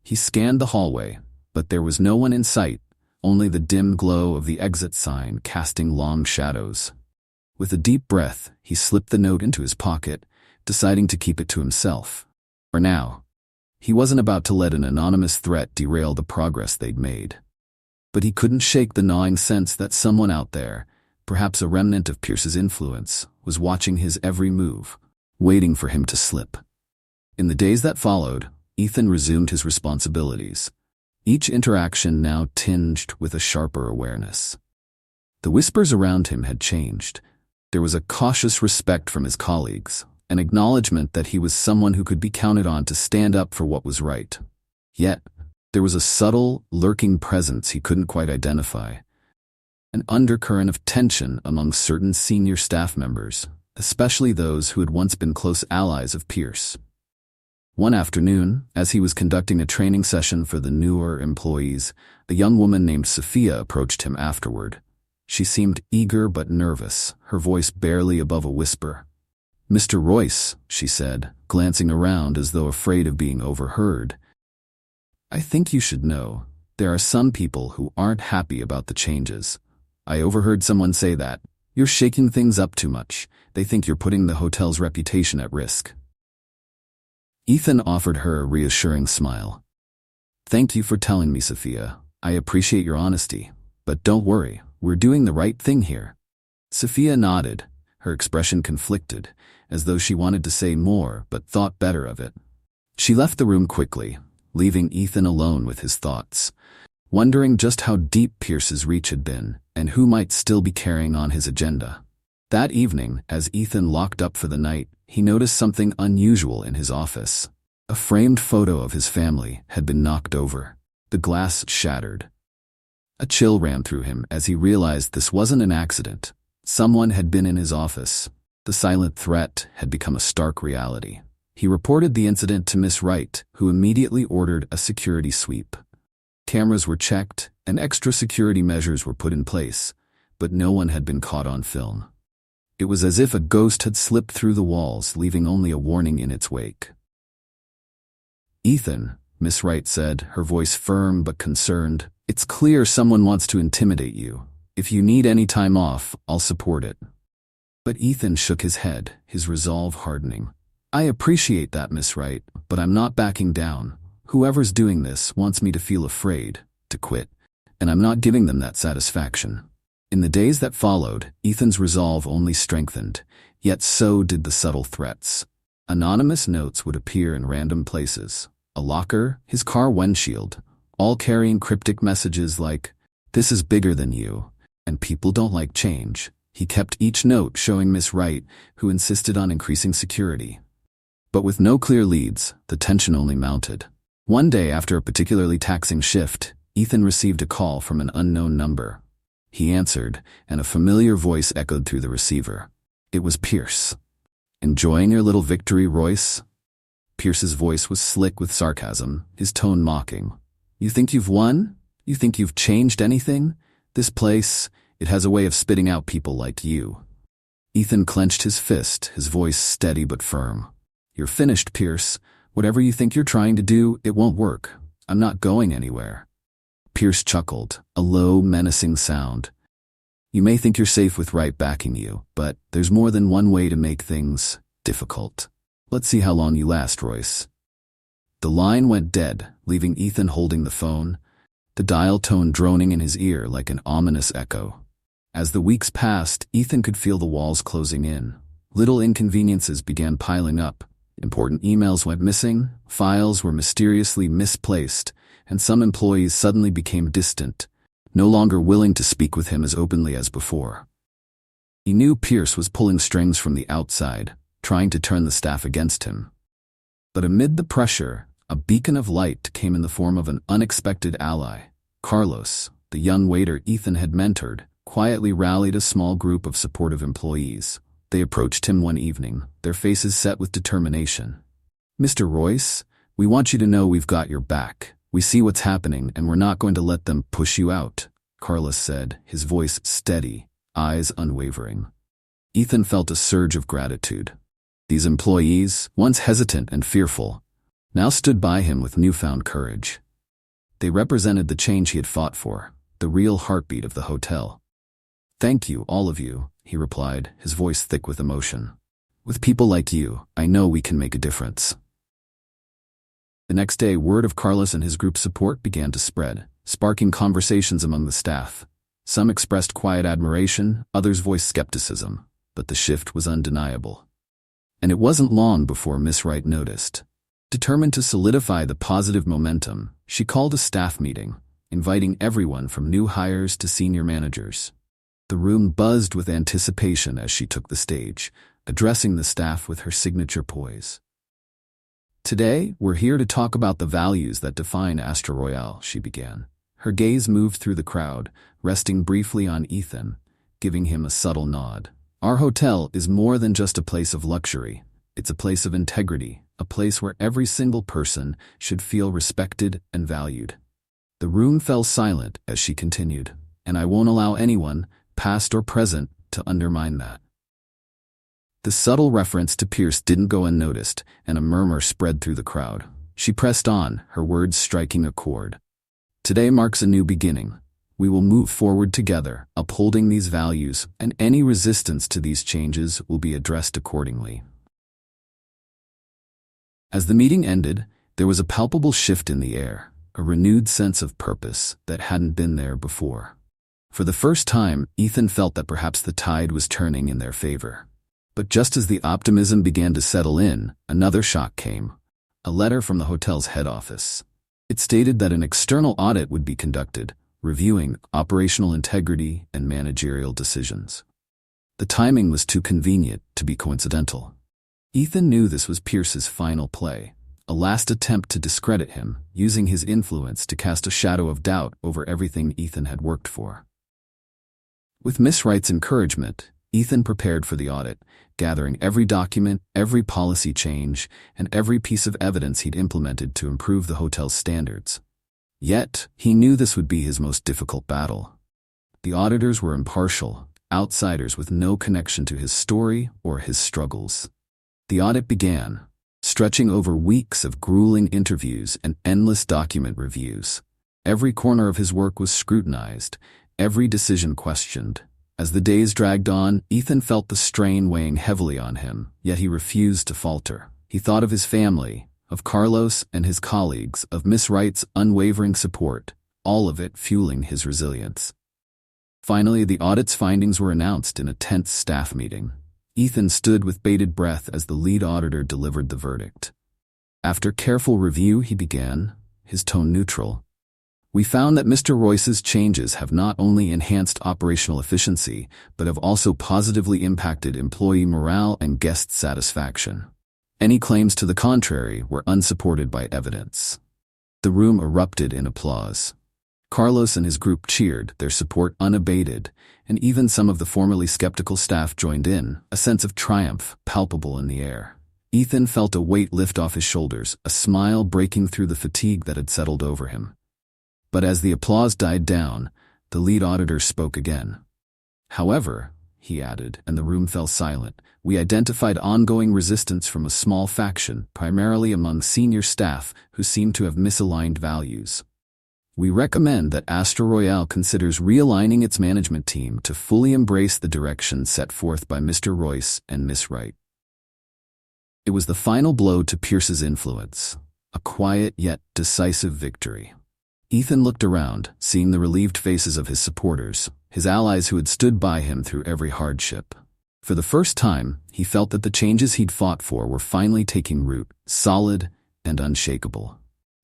He scanned the hallway, but there was no one in sight, only the dim glow of the exit sign casting long shadows. With a deep breath, he slipped the note into his pocket, deciding to keep it to himself. For now. He wasn't about to let an anonymous threat derail the progress they'd made. But he couldn't shake the gnawing sense that someone out there, perhaps a remnant of Pierce's influence, was watching his every move, waiting for him to slip. In the days that followed, Ethan resumed his responsibilities, each interaction now tinged with a sharper awareness. The whispers around him had changed. There was a cautious respect from his colleagues, an acknowledgement that he was someone who could be counted on to stand up for what was right. Yet, there was a subtle, lurking presence he couldn't quite identify, an undercurrent of tension among certain senior staff members, especially those who had once been close allies of Pierce. One afternoon, as he was conducting a training session for the newer employees, a young woman named Sophia approached him afterward. She seemed eager but nervous, her voice barely above a whisper. "Mr. Royce," she said, glancing around as though afraid of being overheard, "I think you should know, there are some people who aren't happy about the changes. I overheard someone say that. You're shaking things up too much. They think you're putting the hotel's reputation at risk." Ethan offered her a reassuring smile. "Thank you for telling me, Sophia. I appreciate your honesty. But don't worry, we're doing the right thing here." Sophia nodded, her expression conflicted, as though she wanted to say more but thought better of it. She left the room quickly, leaving Ethan alone with his thoughts, wondering just how deep Pierce's reach had been and who might still be carrying on his agenda. That evening, as Ethan locked up for the night, he noticed something unusual in his office. A framed photo of his family had been knocked over. The glass shattered. A chill ran through him as he realized this wasn't an accident. Someone had been in his office. The silent threat had become a stark reality. He reported the incident to Miss Wright, who immediately ordered a security sweep. Cameras were checked, and extra security measures were put in place, but no one had been caught on film. It was as if a ghost had slipped through the walls, leaving only a warning in its wake. "Ethan," Miss Wright said, her voice firm but concerned, "it's clear someone wants to intimidate you. If you need any time off, I'll support it." But Ethan shook his head, his resolve hardening. "I appreciate that, Miss Wright, but I'm not backing down. Whoever's doing this wants me to feel afraid, to quit, and I'm not giving them that satisfaction." In the days that followed, Ethan's resolve only strengthened, yet so did the subtle threats. Anonymous notes would appear in random places. A locker, his car windshield, all carrying cryptic messages like, "This is bigger than you," and "People don't like change." He kept each note showing Miss Wright, who insisted on increasing security. But with no clear leads, the tension only mounted. One day, after a particularly taxing shift, Ethan received a call from an unknown number. He answered, and a familiar voice echoed through the receiver. It was Pierce. "Enjoying your little victory, Royce?" Pierce's voice was slick with sarcasm, his tone mocking. "You think you've won? You think you've changed anything? This place, it has a way of spitting out people like you." Ethan clenched his fist, his voice steady but firm. "You're finished, Pierce. Whatever you think you're trying to do, it won't work. I'm not going anywhere." Pierce chuckled, a low, menacing sound. "You may think you're safe with Wright backing you, but there's more than one way to make things difficult. Let's see how long you last, Royce." The line went dead, leaving Ethan holding the phone, the dial tone droning in his ear like an ominous echo. As the weeks passed, Ethan could feel the walls closing in. Little inconveniences began piling up. Important emails went missing, files were mysteriously misplaced, and some employees suddenly became distant, no longer willing to speak with him as openly as before. He knew Pierce was pulling strings from the outside, trying to turn the staff against him. But amid the pressure, a beacon of light came in the form of an unexpected ally. Carlos, the young waiter Ethan had mentored, quietly rallied a small group of supportive employees. They approached him one evening, their faces set with determination. "Mr. Royce, we want you to know we've got your back. We see what's happening and we're not going to let them push you out," Carlos said, his voice steady, eyes unwavering. Ethan felt a surge of gratitude. These employees, once hesitant and fearful, now stood by him with newfound courage. They represented the change he had fought for, the real heartbeat of the hotel. "Thank you, all of you," he replied, his voice thick with emotion. "With people like you, I know we can make a difference." The next day, word of Carlos and his group's support began to spread, sparking conversations among the staff. Some expressed quiet admiration, others voiced skepticism, but the shift was undeniable. And it wasn't long before Miss Wright noticed. Determined to solidify the positive momentum, she called a staff meeting, inviting everyone from new hires to senior managers. The room buzzed with anticipation as she took the stage, addressing the staff with her signature poise. "Today, we're here to talk about the values that define Astra Royale," she began. Her gaze moved through the crowd, resting briefly on Ethan, giving him a subtle nod. "Our hotel is more than just a place of luxury. It's a place of integrity, a place where every single person should feel respected and valued." The room fell silent as she continued, "And I won't allow anyone, past or present, to undermine that." The subtle reference to Pierce didn't go unnoticed, and a murmur spread through the crowd. She pressed on, her words striking a chord. "Today marks a new beginning. We will move forward together, upholding these values, and any resistance to these changes will be addressed accordingly." As the meeting ended, there was a palpable shift in the air, a renewed sense of purpose that hadn't been there before. For the first time, Ethan felt that perhaps the tide was turning in their favor. But just as the optimism began to settle in, another shock came. A letter from the hotel's head office. It stated that an external audit would be conducted, reviewing operational integrity and managerial decisions. The timing was too convenient to be coincidental. Ethan knew this was Pierce's final play, a last attempt to discredit him, using his influence to cast a shadow of doubt over everything Ethan had worked for. With Miss Wright's encouragement, Ethan prepared for the audit, gathering every document, every policy change, and every piece of evidence he'd implemented to improve the hotel's standards. Yet, he knew this would be his most difficult battle. The auditors were impartial, outsiders with no connection to his story or his struggles. The audit began, stretching over weeks of grueling interviews and endless document reviews. Every corner of his work was scrutinized, every decision questioned. As the days dragged on, Ethan felt the strain weighing heavily on him, yet he refused to falter. He thought of his family, of Carlos and his colleagues, of Miss Wright's unwavering support, all of it fueling his resilience. Finally, the audit's findings were announced in a tense staff meeting. Ethan stood with bated breath as the lead auditor delivered the verdict. After careful review, he began, his tone neutral. We found that Mr. Royce's changes have not only enhanced operational efficiency, but have also positively impacted employee morale and guest satisfaction. Any claims to the contrary were unsupported by evidence. The room erupted in applause. Carlos and his group cheered, their support unabated, and even some of the formerly skeptical staff joined in, a sense of triumph palpable in the air. Ethan felt a weight lift off his shoulders, a smile breaking through the fatigue that had settled over him. But as the applause died down, the lead auditor spoke again. However, he added, and the room fell silent, we identified ongoing resistance from a small faction, primarily among senior staff, who seemed to have misaligned values. We recommend that Astra Royale considers realigning its management team to fully embrace the direction set forth by Mr. Royce and Miss Wright. It was the final blow to Pierce's influence, a quiet yet decisive victory. Ethan looked around, seeing the relieved faces of his supporters, his allies who had stood by him through every hardship. For the first time, he felt that the changes he'd fought for were finally taking root, solid and unshakable.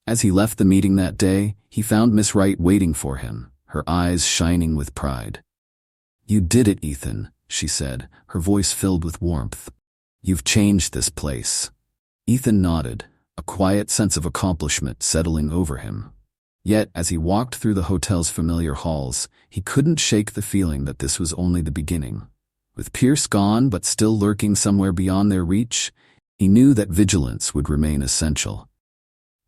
As he left the meeting that day, he found Miss Wright waiting for him, her eyes shining with pride. You did it, Ethan, she said, her voice filled with warmth. You've changed this place. Ethan nodded, a quiet sense of accomplishment settling over him. Yet, as he walked through the hotel's familiar halls, he couldn't shake the feeling that this was only the beginning. With Pierce gone but still lurking somewhere beyond their reach, he knew that vigilance would remain essential.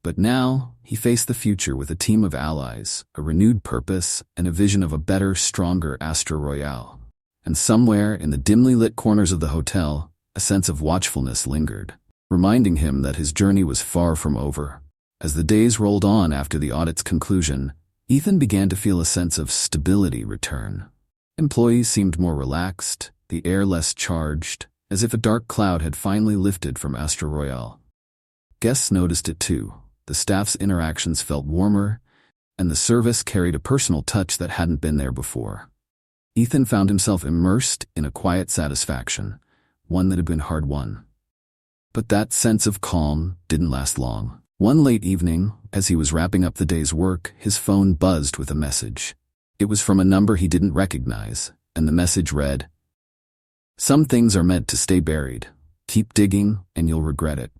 But now, he faced the future with a team of allies, a renewed purpose, and a vision of a better, stronger Astra Royale. And somewhere in the dimly lit corners of the hotel, a sense of watchfulness lingered, reminding him that his journey was far from over. As the days rolled on after the audit's conclusion, Ethan began to feel a sense of stability return. Employees seemed more relaxed, the air less charged, as if a dark cloud had finally lifted from Astra Royale. Guests noticed it too. The staff's interactions felt warmer, and the service carried a personal touch that hadn't been there before. Ethan found himself immersed in a quiet satisfaction, one that had been hard-won. But that sense of calm didn't last long. One late evening, as he was wrapping up the day's work, his phone buzzed with a message. It was from a number he didn't recognize, and the message read, "Some things are meant to stay buried. Keep digging, and you'll regret it."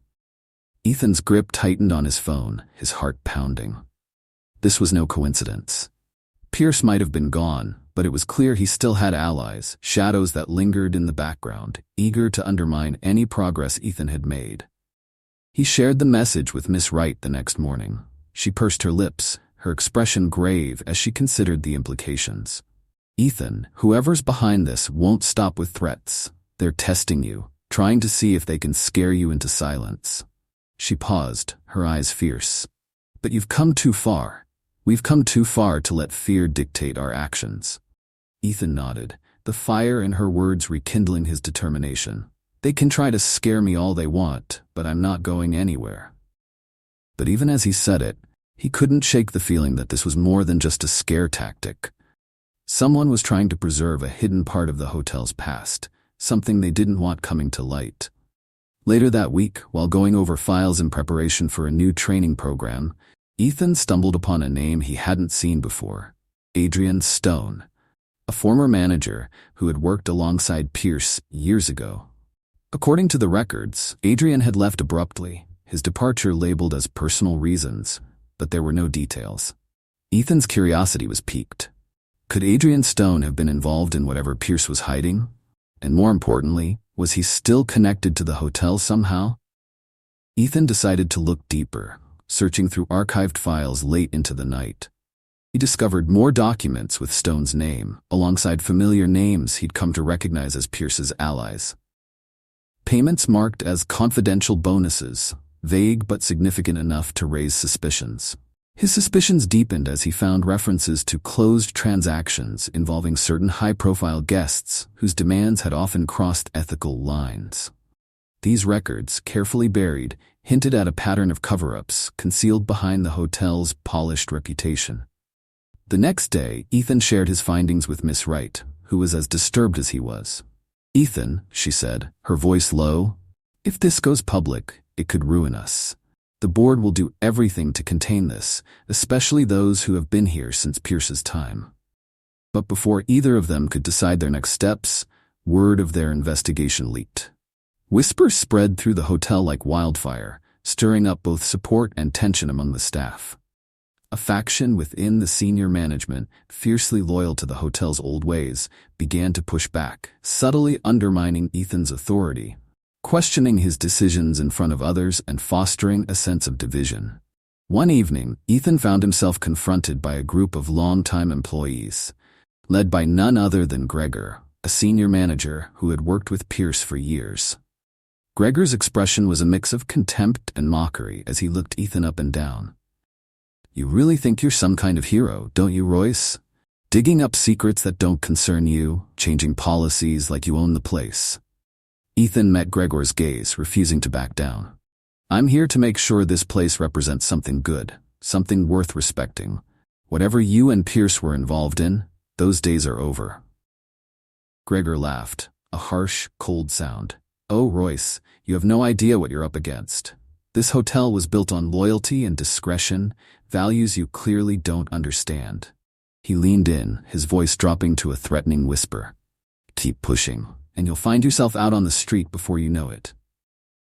Ethan's grip tightened on his phone, his heart pounding. This was no coincidence. Pierce might have been gone, but it was clear he still had allies, shadows that lingered in the background, eager to undermine any progress Ethan had made. He shared the message with Miss Wright the next morning. She pursed her lips, her expression grave as she considered the implications. Ethan, whoever's behind this won't stop with threats. They're testing you, trying to see if they can scare you into silence. She paused, her eyes fierce. But you've come too far. We've come too far to let fear dictate our actions. Ethan nodded, the fire in her words rekindling his determination. They can try to scare me all they want, but I'm not going anywhere. But even as he said it, he couldn't shake the feeling that this was more than just a scare tactic. Someone was trying to preserve a hidden part of the hotel's past, something they didn't want coming to light. Later that week, while going over files in preparation for a new training program, Ethan stumbled upon a name he hadn't seen before, Adrian Stone. a former manager who had worked alongside Pierce years ago. According to the records, Adrian had left abruptly, his departure labeled as personal reasons, but there were no details. Ethan's curiosity was piqued. Could Adrian Stone have been involved in whatever Pierce was hiding? And more importantly, was he still connected to the hotel somehow? Ethan decided to look deeper, searching through archived files late into the night. He discovered more documents with Stone's name, alongside familiar names he'd come to recognize as Pierce's allies. Payments marked as confidential bonuses, vague but significant enough to raise suspicions. His suspicions deepened as he found references to closed transactions involving certain high-profile guests whose demands had often crossed ethical lines. These records, carefully buried, hinted at a pattern of cover-ups concealed behind the hotel's polished reputation. The next day, Ethan shared his findings with Miss Wright, who was as disturbed as he was. "Ethan," she said, her voice low, "if this goes public, it could ruin us. The board will do everything to contain this, especially those who have been here since Pierce's time." But before either of them could decide their next steps, word of their investigation leaked. Whispers spread through the hotel like wildfire, stirring up both support and tension among the staff. A faction within the senior management, fiercely loyal to the hotel's old ways, began to push back, subtly undermining Ethan's authority, questioning his decisions in front of others and fostering a sense of division. One evening, Ethan found himself confronted by a group of longtime employees, led by none other than Gregor, a senior manager who had worked with Pierce for years. Gregor's expression was a mix of contempt and mockery as he looked Ethan up and down. "You really think you're some kind of hero, don't you, Royce? Digging up secrets that don't concern you, changing policies like you own the place." Ethan met Gregor's gaze, refusing to back down. "I'm here to make sure this place represents something good, something worth respecting. Whatever you and Pierce were involved in, those days are over." Gregor laughed, a harsh, cold sound. "Oh, Royce, you have no idea what you're up against. This hotel was built on loyalty and discretion, values you clearly don't understand." He leaned in, his voice dropping to a threatening whisper. "Keep pushing, and you'll find yourself out on the street before you know it."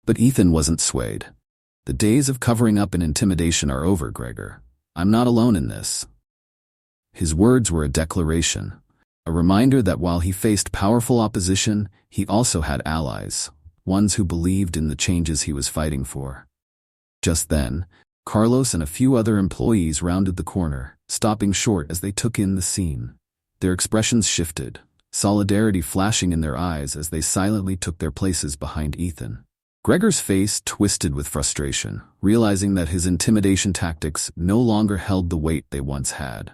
But Ethan wasn't swayed. "The days of covering up and intimidation are over, Gregor. I'm not alone in this." His words were a declaration, a reminder that while he faced powerful opposition, he also had allies, ones who believed in the changes he was fighting for. Just then, Carlos and a few other employees rounded the corner, stopping short as they took in the scene. Their expressions shifted, solidarity flashing in their eyes as they silently took their places behind Ethan. Gregor's face twisted with frustration, realizing that his intimidation tactics no longer held the weight they once had.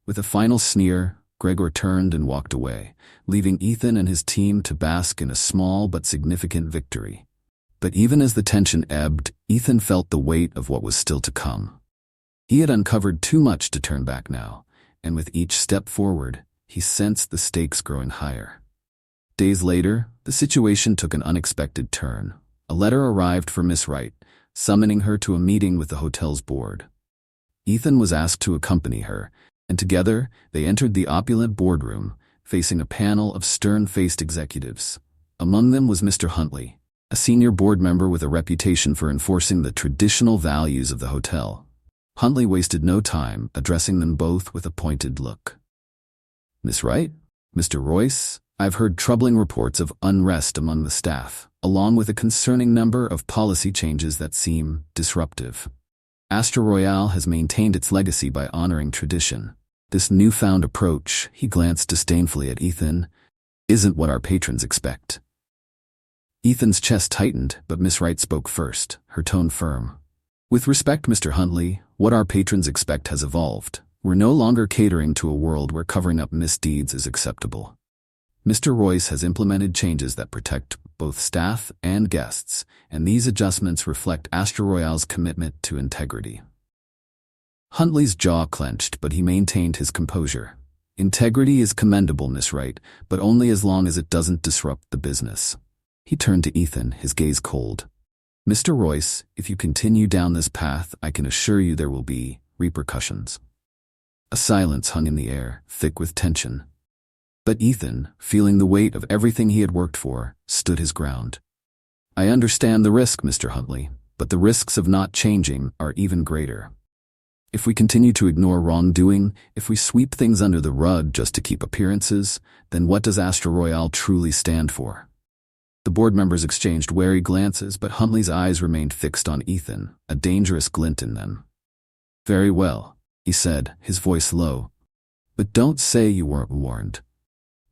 With a final sneer, Gregor turned and walked away, leaving Ethan and his team to bask in a small but significant victory. But even as the tension ebbed, Ethan felt the weight of what was still to come. He had uncovered too much to turn back now, and with each step forward, he sensed the stakes growing higher. Days later, the situation took an unexpected turn. A letter arrived for Miss Wright, summoning her to a meeting with the hotel's board. Ethan was asked to accompany her, and together they entered the opulent boardroom, facing a panel of stern-faced executives. Among them was Mr. Huntley, a senior board member with a reputation for enforcing the traditional values of the hotel. Huntley wasted no time, addressing them both with a pointed look. "Miss Wright? Mr. Royce, I've heard troubling reports of unrest among the staff, along with a concerning number of policy changes that seem disruptive. Astra Royale has maintained its legacy by honoring tradition. This newfound approach," he glanced disdainfully at Ethan, "isn't what our patrons expect." Ethan's chest tightened, but Miss Wright spoke first, her tone firm. "With respect, Mr. Huntley, what our patrons expect has evolved. We're no longer catering to a world where covering up misdeeds is acceptable. Mr. Royce has implemented changes that protect both staff and guests, and these adjustments reflect Astra Royale's commitment to integrity." Huntley's jaw clenched, but he maintained his composure. "Integrity is commendable, Miss Wright, but only as long as it doesn't disrupt the business." He turned to Ethan, his gaze cold. "Mr. Royce, if you continue down this path, I can assure you there will be repercussions." A silence hung in the air, thick with tension. But Ethan, feeling the weight of everything he had worked for, stood his ground. "I understand the risk, Mr. Huntley, but the risks of not changing are even greater. If we continue to ignore wrongdoing, if we sweep things under the rug just to keep appearances, then what does Astra Royale truly stand for?" The board members exchanged wary glances, but Huntley's eyes remained fixed on Ethan, a dangerous glint in them. "Very well," he said, his voice low. "But don't say you weren't warned."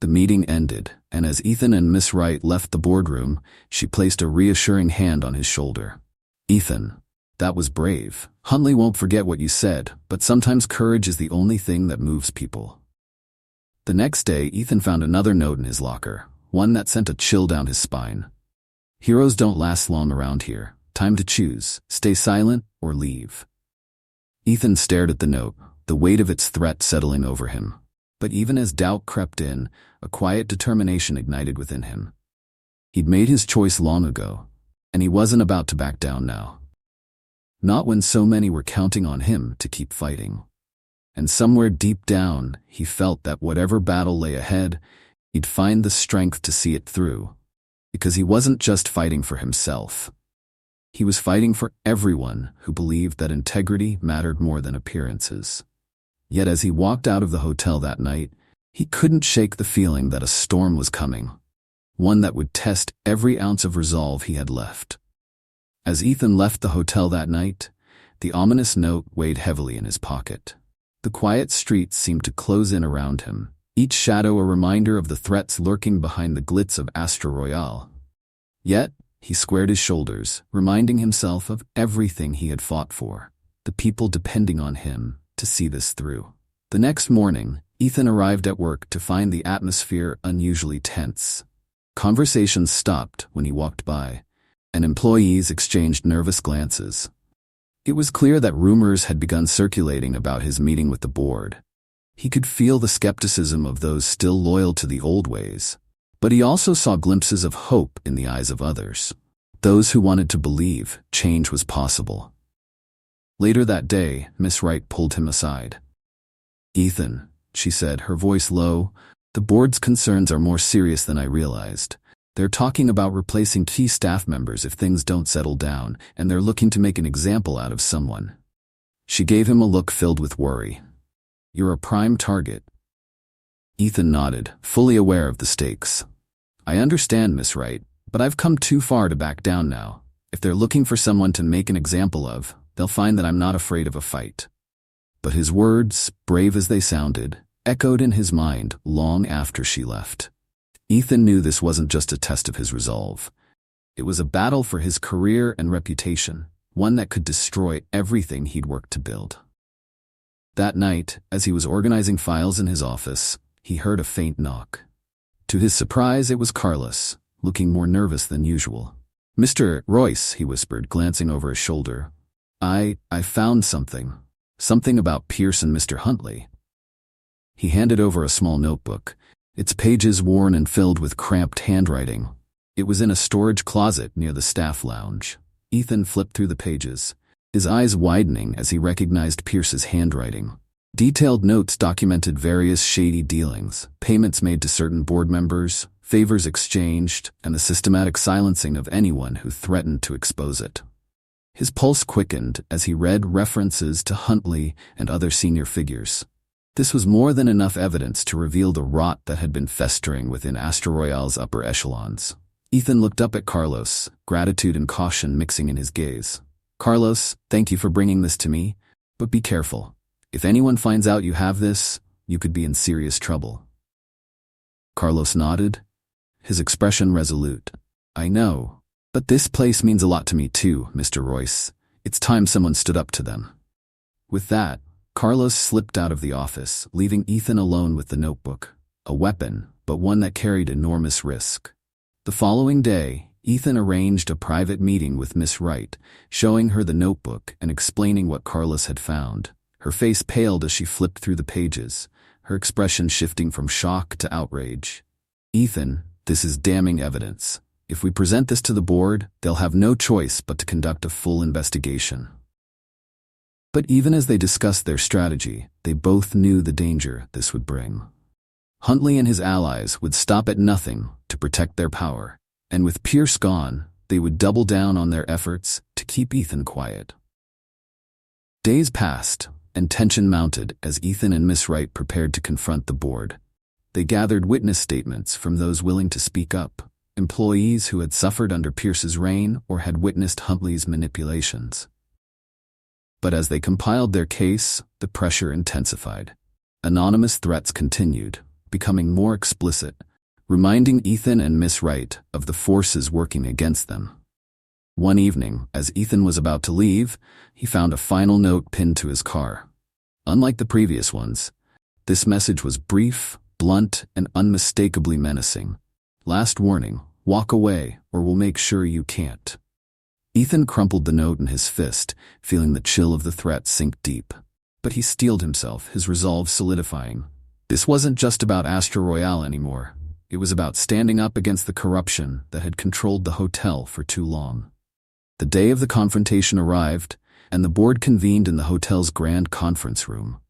The meeting ended, and as Ethan and Miss Wright left the boardroom, she placed a reassuring hand on his shoulder. "Ethan, that was brave. Huntley won't forget what you said, but sometimes courage is the only thing that moves people." The next day, Ethan found another note in his locker, one that sent a chill down his spine. "Heroes don't last long around here. Time to choose. Stay silent or leave." Ethan stared at the note, the weight of its threat settling over him. But even as doubt crept in, a quiet determination ignited within him. He'd made his choice long ago, and he wasn't about to back down now. Not when so many were counting on him to keep fighting. And somewhere deep down, he felt that whatever battle lay ahead, he'd find the strength to see it through. Because he wasn't just fighting for himself. He was fighting for everyone who believed that integrity mattered more than appearances. Yet as he walked out of the hotel that night, he couldn't shake the feeling that a storm was coming. One that would test every ounce of resolve he had left. As Ethan left the hotel that night, the ominous note weighed heavily in his pocket. The quiet streets seemed to close in around him, each shadow a reminder of the threats lurking behind the glitz of Astra Royale. Yet, he squared his shoulders, reminding himself of everything he had fought for, the people depending on him to see this through. The next morning, Ethan arrived at work to find the atmosphere unusually tense. Conversations stopped when he walked by, and employees exchanged nervous glances. It was clear that rumors had begun circulating about his meeting with the board. He could feel the skepticism of those still loyal to the old ways, but he also saw glimpses of hope in the eyes of others. Those who wanted to believe change was possible. Later that day, Miss Wright pulled him aside. "Ethan," she said, her voice low, "the board's concerns are more serious than I realized. They're talking about replacing key staff members if things don't settle down, and they're looking to make an example out of someone." She gave him a look filled with worry. "You're a prime target." Ethan nodded, fully aware of the stakes. "I understand, Miss Wright, but I've come too far to back down now. If they're looking for someone to make an example of, they'll find that I'm not afraid of a fight." But his words, brave as they sounded, echoed in his mind long after she left. Ethan knew this wasn't just a test of his resolve. It was a battle for his career and reputation, one that could destroy everything he'd worked to build. That night, as he was organizing files in his office, he heard a faint knock. To his surprise, it was Carlos, looking more nervous than usual. "Mr. Royce," he whispered, glancing over his shoulder. I found something. Something about Pierce and Mr. Huntley." He handed over a small notebook, its pages worn and filled with cramped handwriting. It was in a storage closet near the staff lounge. Ethan flipped through the pages, his eyes widening as he recognized Pierce's handwriting. Detailed notes documented various shady dealings, payments made to certain board members, favors exchanged, and the systematic silencing of anyone who threatened to expose it. His pulse quickened as he read references to Huntley and other senior figures. This was more than enough evidence to reveal the rot that had been festering within Astra Royale's upper echelons. Ethan looked up at Carlos, gratitude and caution mixing in his gaze. "Carlos, thank you for bringing this to me, but be careful. If anyone finds out you have this, you could be in serious trouble." Carlos nodded, his expression resolute. "I know. But this place means a lot to me too, Mr. Royce. It's time someone stood up to them." With that, Carlos slipped out of the office, leaving Ethan alone with the notebook. A weapon, but one that carried enormous risk. The following day, Ethan arranged a private meeting with Miss Wright, showing her the notebook and explaining what Carlos had found. Her face paled as she flipped through the pages, her expression shifting from shock to outrage. "Ethan, this is damning evidence. If we present this to the board, they'll have no choice but to conduct a full investigation." But even as they discussed their strategy, they both knew the danger this would bring. Huntley and his allies would stop at nothing to protect their power, and with Pierce gone, they would double down on their efforts to keep Ethan quiet. Days passed, and tension mounted as Ethan and Miss Wright prepared to confront the board. They gathered witness statements from those willing to speak up, employees who had suffered under Pierce's reign or had witnessed Huntley's manipulations. But as they compiled their case, the pressure intensified. Anonymous threats continued, becoming more explicit, reminding Ethan and Miss Wright of the forces working against them. One evening, as Ethan was about to leave, he found a final note pinned to his car. Unlike the previous ones, this message was brief, blunt, and unmistakably menacing. Last warning, walk away or we'll make sure you can't. Ethan crumpled the note in his fist, feeling the chill of the threat sink deep. But he steeled himself, his resolve solidifying. This wasn't just about Astra Royale anymore. It was about standing up against the corruption that had controlled the hotel for too long. The day of the confrontation arrived, and the board convened in the hotel's grand conference room.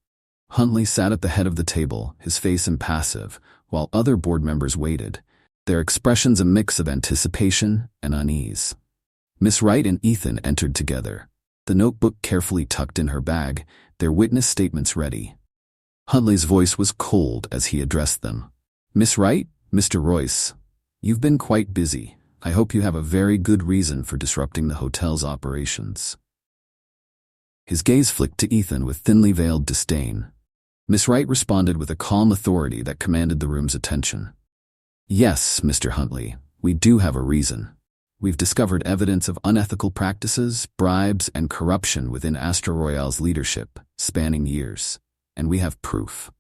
Huntley sat at the head of the table, his face impassive, while other board members waited, their expressions a mix of anticipation and unease. Miss Wright and Ethan entered together, the notebook carefully tucked in her bag, their witness statements ready. Huntley's voice was cold as he addressed them. "Miss Wright, Mr. Royce, you've been quite busy. I hope you have a very good reason for disrupting the hotel's operations." His gaze flicked to Ethan with thinly veiled disdain. Miss Wright responded with a calm authority that commanded the room's attention. "Yes, Mr. Huntley, we do have a reason. We've discovered evidence of unethical practices, bribes, and corruption within Astra Royale's leadership, spanning years. And we have proof."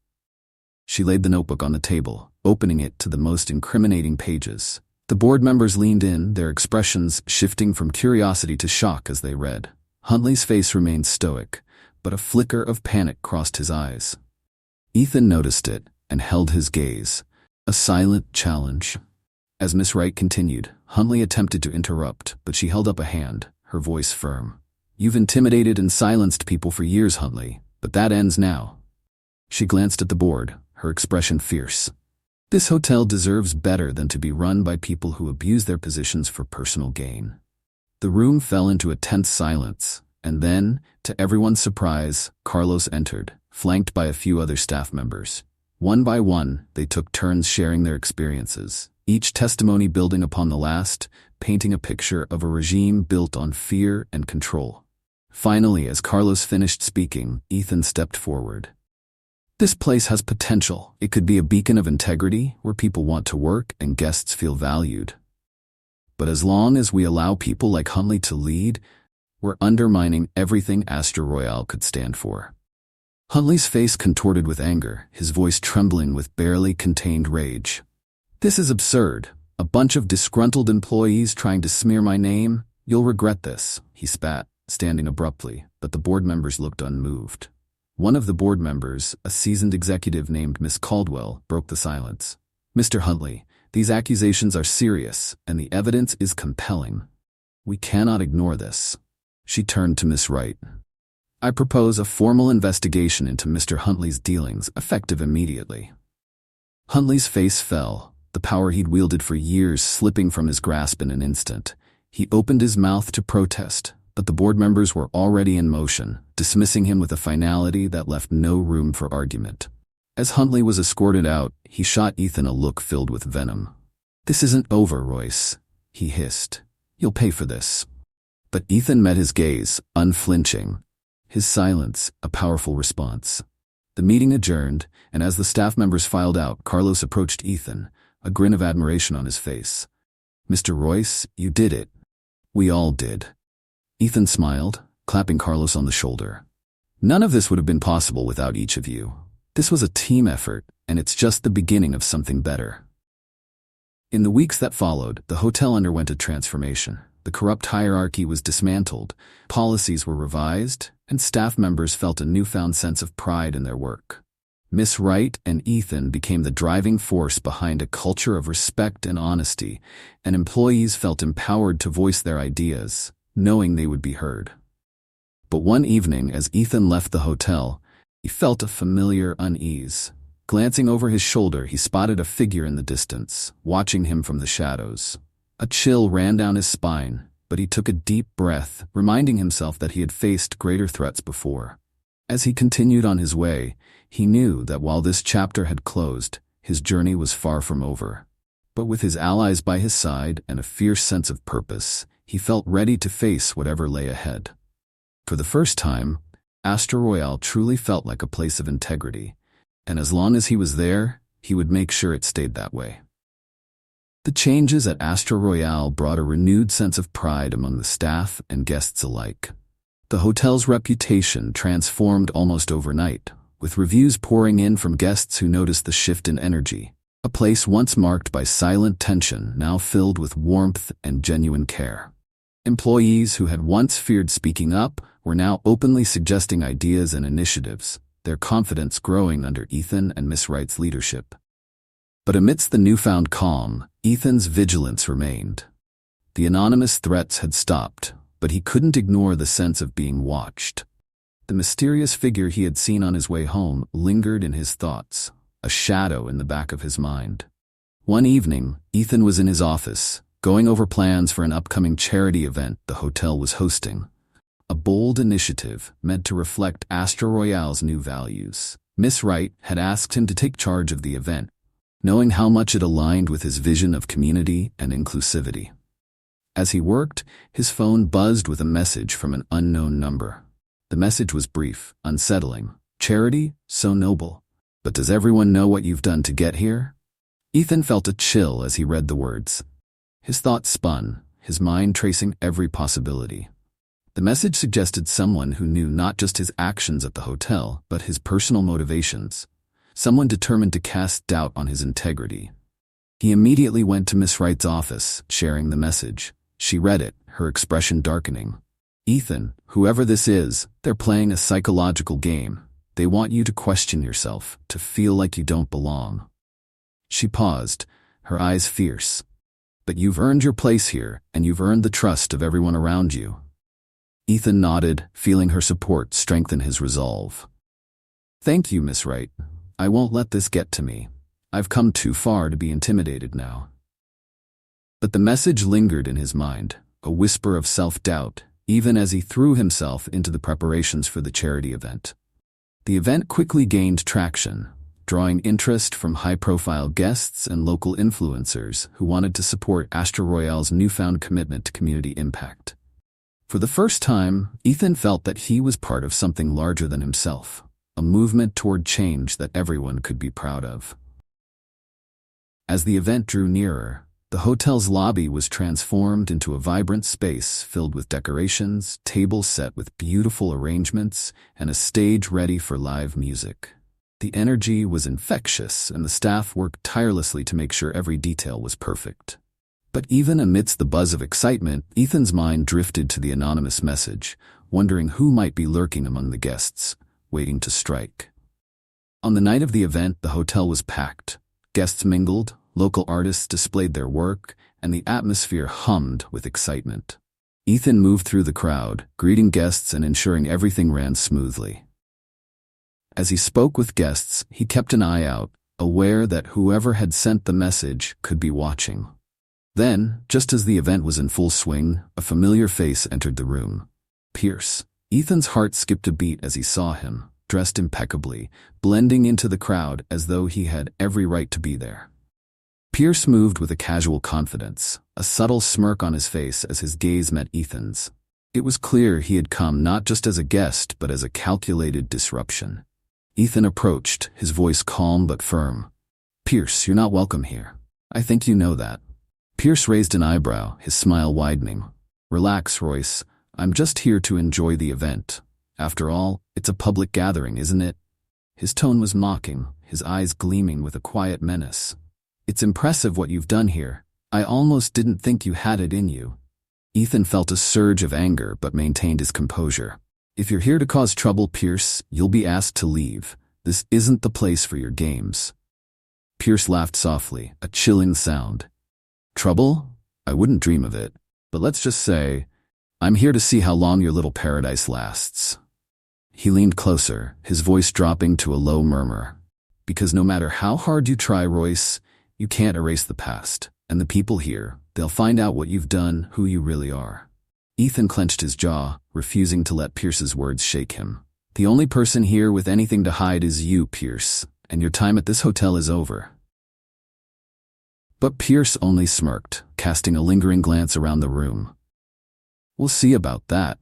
She laid the notebook on the table, opening it to the most incriminating pages. The board members leaned in, their expressions shifting from curiosity to shock as they read. Huntley's face remained stoic, but a flicker of panic crossed his eyes. Ethan noticed it and held his gaze, a silent challenge. As Miss Wright continued, Huntley attempted to interrupt, but she held up a hand, her voice firm. "You've intimidated and silenced people for years, Huntley, but that ends now." She glanced at the board, her expression fierce. "This hotel deserves better than to be run by people who abuse their positions for personal gain." The room fell into a tense silence, and then, to everyone's surprise, Carlos entered, flanked by a few other staff members. One by one, they took turns sharing their experiences, each testimony building upon the last, painting a picture of a regime built on fear and control. Finally, as Carlos finished speaking, Ethan stepped forward. "This place has potential. It could be a beacon of integrity where people want to work and guests feel valued. But as long as we allow people like Huntley to lead, we're undermining everything Astra Royale could stand for." Huntley's face contorted with anger, his voice trembling with barely contained rage. "This is absurd. A bunch of disgruntled employees trying to smear my name? You'll regret this," he spat, standing abruptly, but the board members looked unmoved. One of the board members, a seasoned executive named Miss Caldwell, broke the silence. "Mr. Huntley, these accusations are serious, and the evidence is compelling. We cannot ignore this." She turned to Miss Wright. "I propose a formal investigation into Mr. Huntley's dealings, effective immediately." Huntley's face fell, the power he'd wielded for years slipping from his grasp in an instant. He opened his mouth to protest, but the board members were already in motion, dismissing him with a finality that left no room for argument. As Huntley was escorted out, he shot Ethan a look filled with venom. "This isn't over, Royce," he hissed. "You'll pay for this." But Ethan met his gaze, unflinching. His silence, a powerful response. The meeting adjourned, and as the staff members filed out, Carlos approached Ethan, a grin of admiration on his face. "Mr. Royce, you did it." "We all did." Ethan smiled, clapping Carlos on the shoulder. "None of this would have been possible without each of you. This was a team effort, and it's just the beginning of something better." In the weeks that followed, the hotel underwent a transformation. The corrupt hierarchy was dismantled, policies were revised, and staff members felt a newfound sense of pride in their work. Miss Wright and Ethan became the driving force behind a culture of respect and honesty, and employees felt empowered to voice their ideas, knowing they would be heard. But one evening, as Ethan left the hotel, he felt a familiar unease. Glancing over his shoulder, he spotted a figure in the distance, watching him from the shadows. A chill ran down his spine, but he took a deep breath, reminding himself that he had faced greater threats before. As he continued on his way, he knew that while this chapter had closed, his journey was far from over. But with his allies by his side and a fierce sense of purpose, he felt ready to face whatever lay ahead. For the first time, Astra Royale truly felt like a place of integrity, and as long as he was there, he would make sure it stayed that way. The changes at Astra Royale brought a renewed sense of pride among the staff and guests alike. The hotel's reputation transformed almost overnight, with reviews pouring in from guests who noticed the shift in energy. A place once marked by silent tension now filled with warmth and genuine care. Employees who had once feared speaking up were now openly suggesting ideas and initiatives, their confidence growing under Ethan and Miss Wright's leadership. But amidst the newfound calm, Ethan's vigilance remained. The anonymous threats had stopped, but he couldn't ignore the sense of being watched. The mysterious figure he had seen on his way home lingered in his thoughts, a shadow in the back of his mind. One evening, Ethan was in his office, going over plans for an upcoming charity event the hotel was hosting. A bold initiative meant to reflect Astra Royale's new values. Miss Wright had asked him to take charge of the event, knowing how much it aligned with his vision of community and inclusivity. As he worked, his phone buzzed with a message from an unknown number. The message was brief, unsettling. "Charity? So noble. But does everyone know what you've done to get here?" Ethan felt a chill as he read the words. His thoughts spun, his mind tracing every possibility. The message suggested someone who knew not just his actions at the hotel, but his personal motivations. Someone determined to cast doubt on his integrity. He immediately went to Miss Wright's office, sharing the message. She read it, her expression darkening. "Ethan, whoever this is, they're playing a psychological game. They want you to question yourself, to feel like you don't belong." She paused, her eyes fierce. "But you've earned your place here, and you've earned the trust of everyone around you." Ethan nodded, feeling her support strengthen his resolve. "Thank you, Miss Wright. I won't let this get to me. I've come too far to be intimidated now." But the message lingered in his mind, a whisper of self-doubt, even as he threw himself into the preparations for the charity event. The event quickly gained traction, drawing interest from high-profile guests and local influencers who wanted to support Astra Royale's newfound commitment to community impact. For the first time, Ethan felt that he was part of something larger than himself, a movement toward change that everyone could be proud of. As the event drew nearer, the hotel's lobby was transformed into a vibrant space filled with decorations, tables set with beautiful arrangements, and a stage ready for live music. The energy was infectious, and the staff worked tirelessly to make sure every detail was perfect. But even amidst the buzz of excitement, Ethan's mind drifted to the anonymous message, wondering who might be lurking among the guests, waiting to strike. On the night of the event, the hotel was packed. Guests mingled, local artists displayed their work, and the atmosphere hummed with excitement. Ethan moved through the crowd, greeting guests and ensuring everything ran smoothly. As he spoke with guests, he kept an eye out, aware that whoever had sent the message could be watching. Then, just as the event was in full swing, a familiar face entered the room. Pierce. Ethan's heart skipped a beat as he saw him, dressed impeccably, blending into the crowd as though he had every right to be there. Pierce moved with a casual confidence, a subtle smirk on his face as his gaze met Ethan's. It was clear he had come not just as a guest but as a calculated disruption. Ethan approached, his voice calm but firm. "Pierce, you're not welcome here. I think you know that." Pierce raised an eyebrow, his smile widening. "Relax, Royce. I'm just here to enjoy the event. After all, it's a public gathering, isn't it?" His tone was mocking, his eyes gleaming with a quiet menace. "It's impressive what you've done here. I almost didn't think you had it in you." Ethan felt a surge of anger but maintained his composure. "If you're here to cause trouble, Pierce, you'll be asked to leave. This isn't the place for your games." Pierce laughed softly, a chilling sound. "Trouble? I wouldn't dream of it. But let's just say, I'm here to see how long your little paradise lasts." He leaned closer, his voice dropping to a low murmur. Because no matter how hard you try, Royce, you can't erase the past. And the people here, they'll find out what you've done, who you really are. Ethan clenched his jaw, refusing to let Pierce's words shake him. The only person here with anything to hide is you, Pierce, and your time at this hotel is over. But Pierce only smirked, casting a lingering glance around the room. We'll see about that.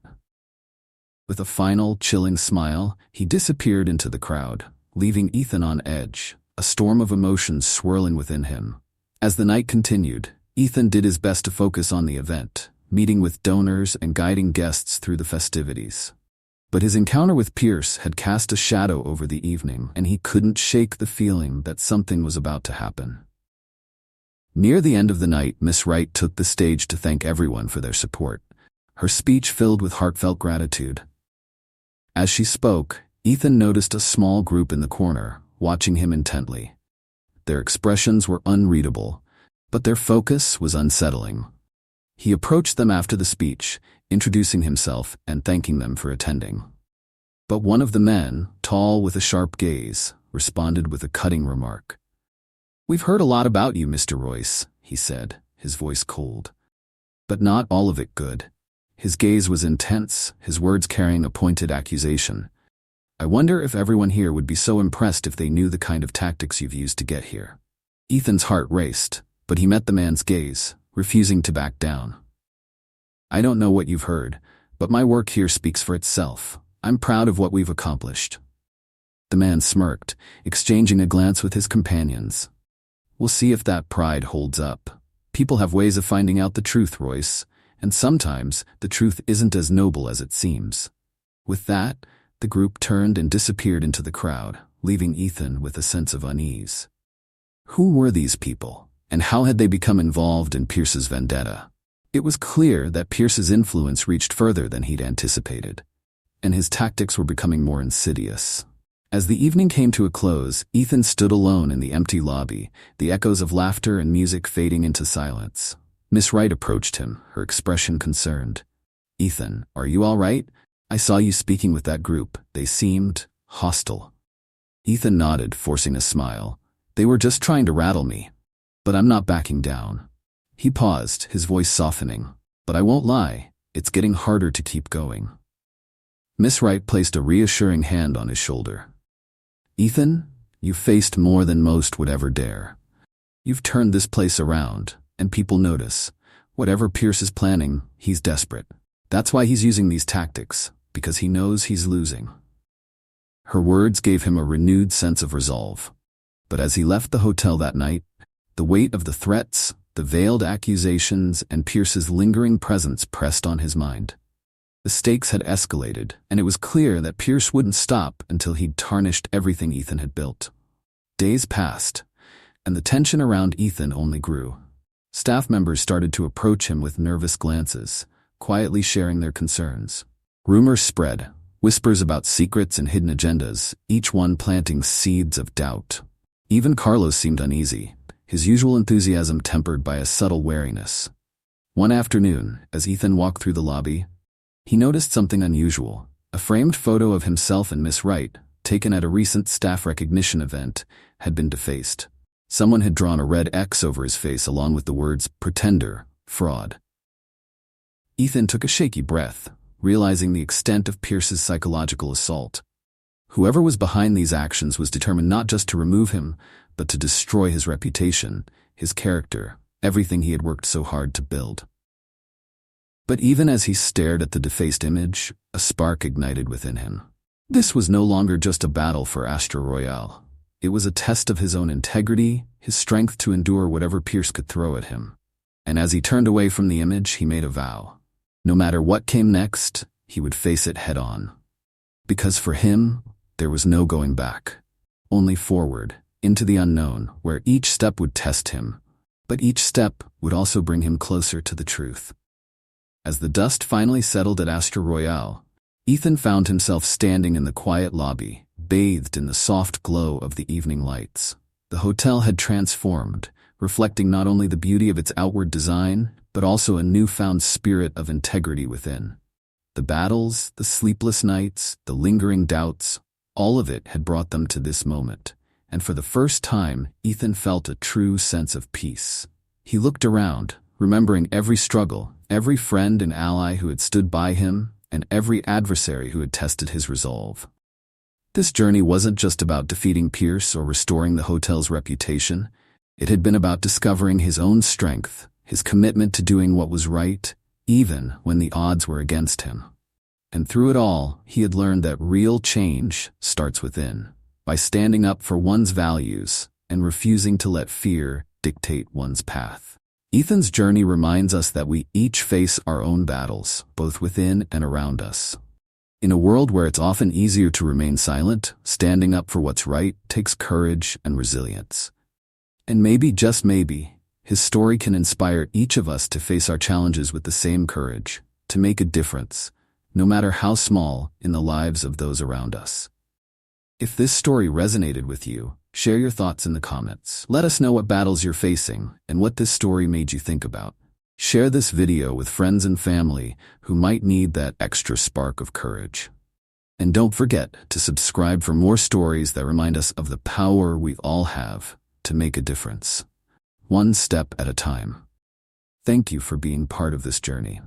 With a final, chilling smile, he disappeared into the crowd, leaving Ethan on edge, a storm of emotions swirling within him. As the night continued, Ethan did his best to focus on the event, meeting with donors and guiding guests through the festivities. But his encounter with Pierce had cast a shadow over the evening, and he couldn't shake the feeling that something was about to happen. Near the end of the night, Miss Wright took the stage to thank everyone for their support, her speech filled with heartfelt gratitude. As she spoke, Ethan noticed a small group in the corner, watching him intently. Their expressions were unreadable, but their focus was unsettling. He approached them after the speech, introducing himself and thanking them for attending. But one of the men, tall with a sharp gaze, responded with a cutting remark. "We've heard a lot about you, Mr. Royce," he said, his voice cold. But not all of it good. His gaze was intense, his words carrying a pointed accusation. "I wonder if everyone here would be so impressed if they knew the kind of tactics you've used to get here." Ethan's heart raced, but he met the man's gaze, refusing to back down. "I don't know what you've heard, but my work here speaks for itself. I'm proud of what we've accomplished." The man smirked, exchanging a glance with his companions. "We'll see if that pride holds up. People have ways of finding out the truth, Royce, and sometimes the truth isn't as noble as it seems." With that, the group turned and disappeared into the crowd, leaving Ethan with a sense of unease. Who were these people, and how had they become involved in Pierce's vendetta? It was clear that Pierce's influence reached further than he'd anticipated, and his tactics were becoming more insidious. As the evening came to a close, Ethan stood alone in the empty lobby, the echoes of laughter and music fading into silence. Miss Wright approached him, her expression concerned. "Ethan, are you all right? I saw you speaking with that group. They seemed hostile." Ethan nodded, forcing a smile. "They were just trying to rattle me. But I'm not backing down." He paused, his voice softening. "But I won't lie, it's getting harder to keep going." Miss Wright placed a reassuring hand on his shoulder. "Ethan, you've faced more than most would ever dare. You've turned this place around, and people notice. Whatever Pierce is planning, he's desperate. That's why he's using these tactics, because he knows he's losing." Her words gave him a renewed sense of resolve. But as he left the hotel that night, the weight of the threats, the veiled accusations, and Pierce's lingering presence pressed on his mind. The stakes had escalated, and it was clear that Pierce wouldn't stop until he'd tarnished everything Ethan had built. Days passed, and the tension around Ethan only grew. Staff members started to approach him with nervous glances, quietly sharing their concerns. Rumors spread, whispers about secrets and hidden agendas, each one planting seeds of doubt. Even Carlos seemed uneasy, his usual enthusiasm tempered by a subtle wariness. One afternoon, as Ethan walked through the lobby, he noticed something unusual. A framed photo of himself and Miss Wright, taken at a recent staff recognition event, had been defaced. Someone had drawn a red X over his face along with the words, "Pretender, Fraud." Ethan took a shaky breath, realizing the extent of Pierce's psychological assault. Whoever was behind these actions was determined not just to remove him, but to destroy his reputation, his character, everything he had worked so hard to build. But even as he stared at the defaced image, a spark ignited within him. This was no longer just a battle for Astra Royale. It was a test of his own integrity, his strength to endure whatever Pierce could throw at him. And as he turned away from the image, he made a vow. No matter what came next, he would face it head on. Because for him, there was no going back. Only forward, into the unknown, where each step would test him, but each step would also bring him closer to the truth. As the dust finally settled at Astra Royale, Ethan found himself standing in the quiet lobby, bathed in the soft glow of the evening lights. The hotel had transformed, reflecting not only the beauty of its outward design, but also a newfound spirit of integrity within. The battles, the sleepless nights, the lingering doubts, all of it had brought them to this moment, and for the first time, Ethan felt a true sense of peace. He looked around, remembering every struggle, every friend and ally who had stood by him, and every adversary who had tested his resolve. This journey wasn't just about defeating Pierce or restoring the hotel's reputation. It had been about discovering his own strength, his commitment to doing what was right, even when the odds were against him. And through it all, he had learned that real change starts within, by standing up for one's values and refusing to let fear dictate one's path. Ethan's journey reminds us that we each face our own battles, both within and around us. In a world where it's often easier to remain silent, standing up for what's right takes courage and resilience. And maybe, just maybe, his story can inspire each of us to face our challenges with the same courage, to make a difference, no matter how small, in the lives of those around us. If this story resonated with you, share your thoughts in the comments. Let us know what battles you're facing and what this story made you think about. Share this video with friends and family who might need that extra spark of courage. And don't forget to subscribe for more stories that remind us of the power we all have to make a difference, one step at a time. Thank you for being part of this journey.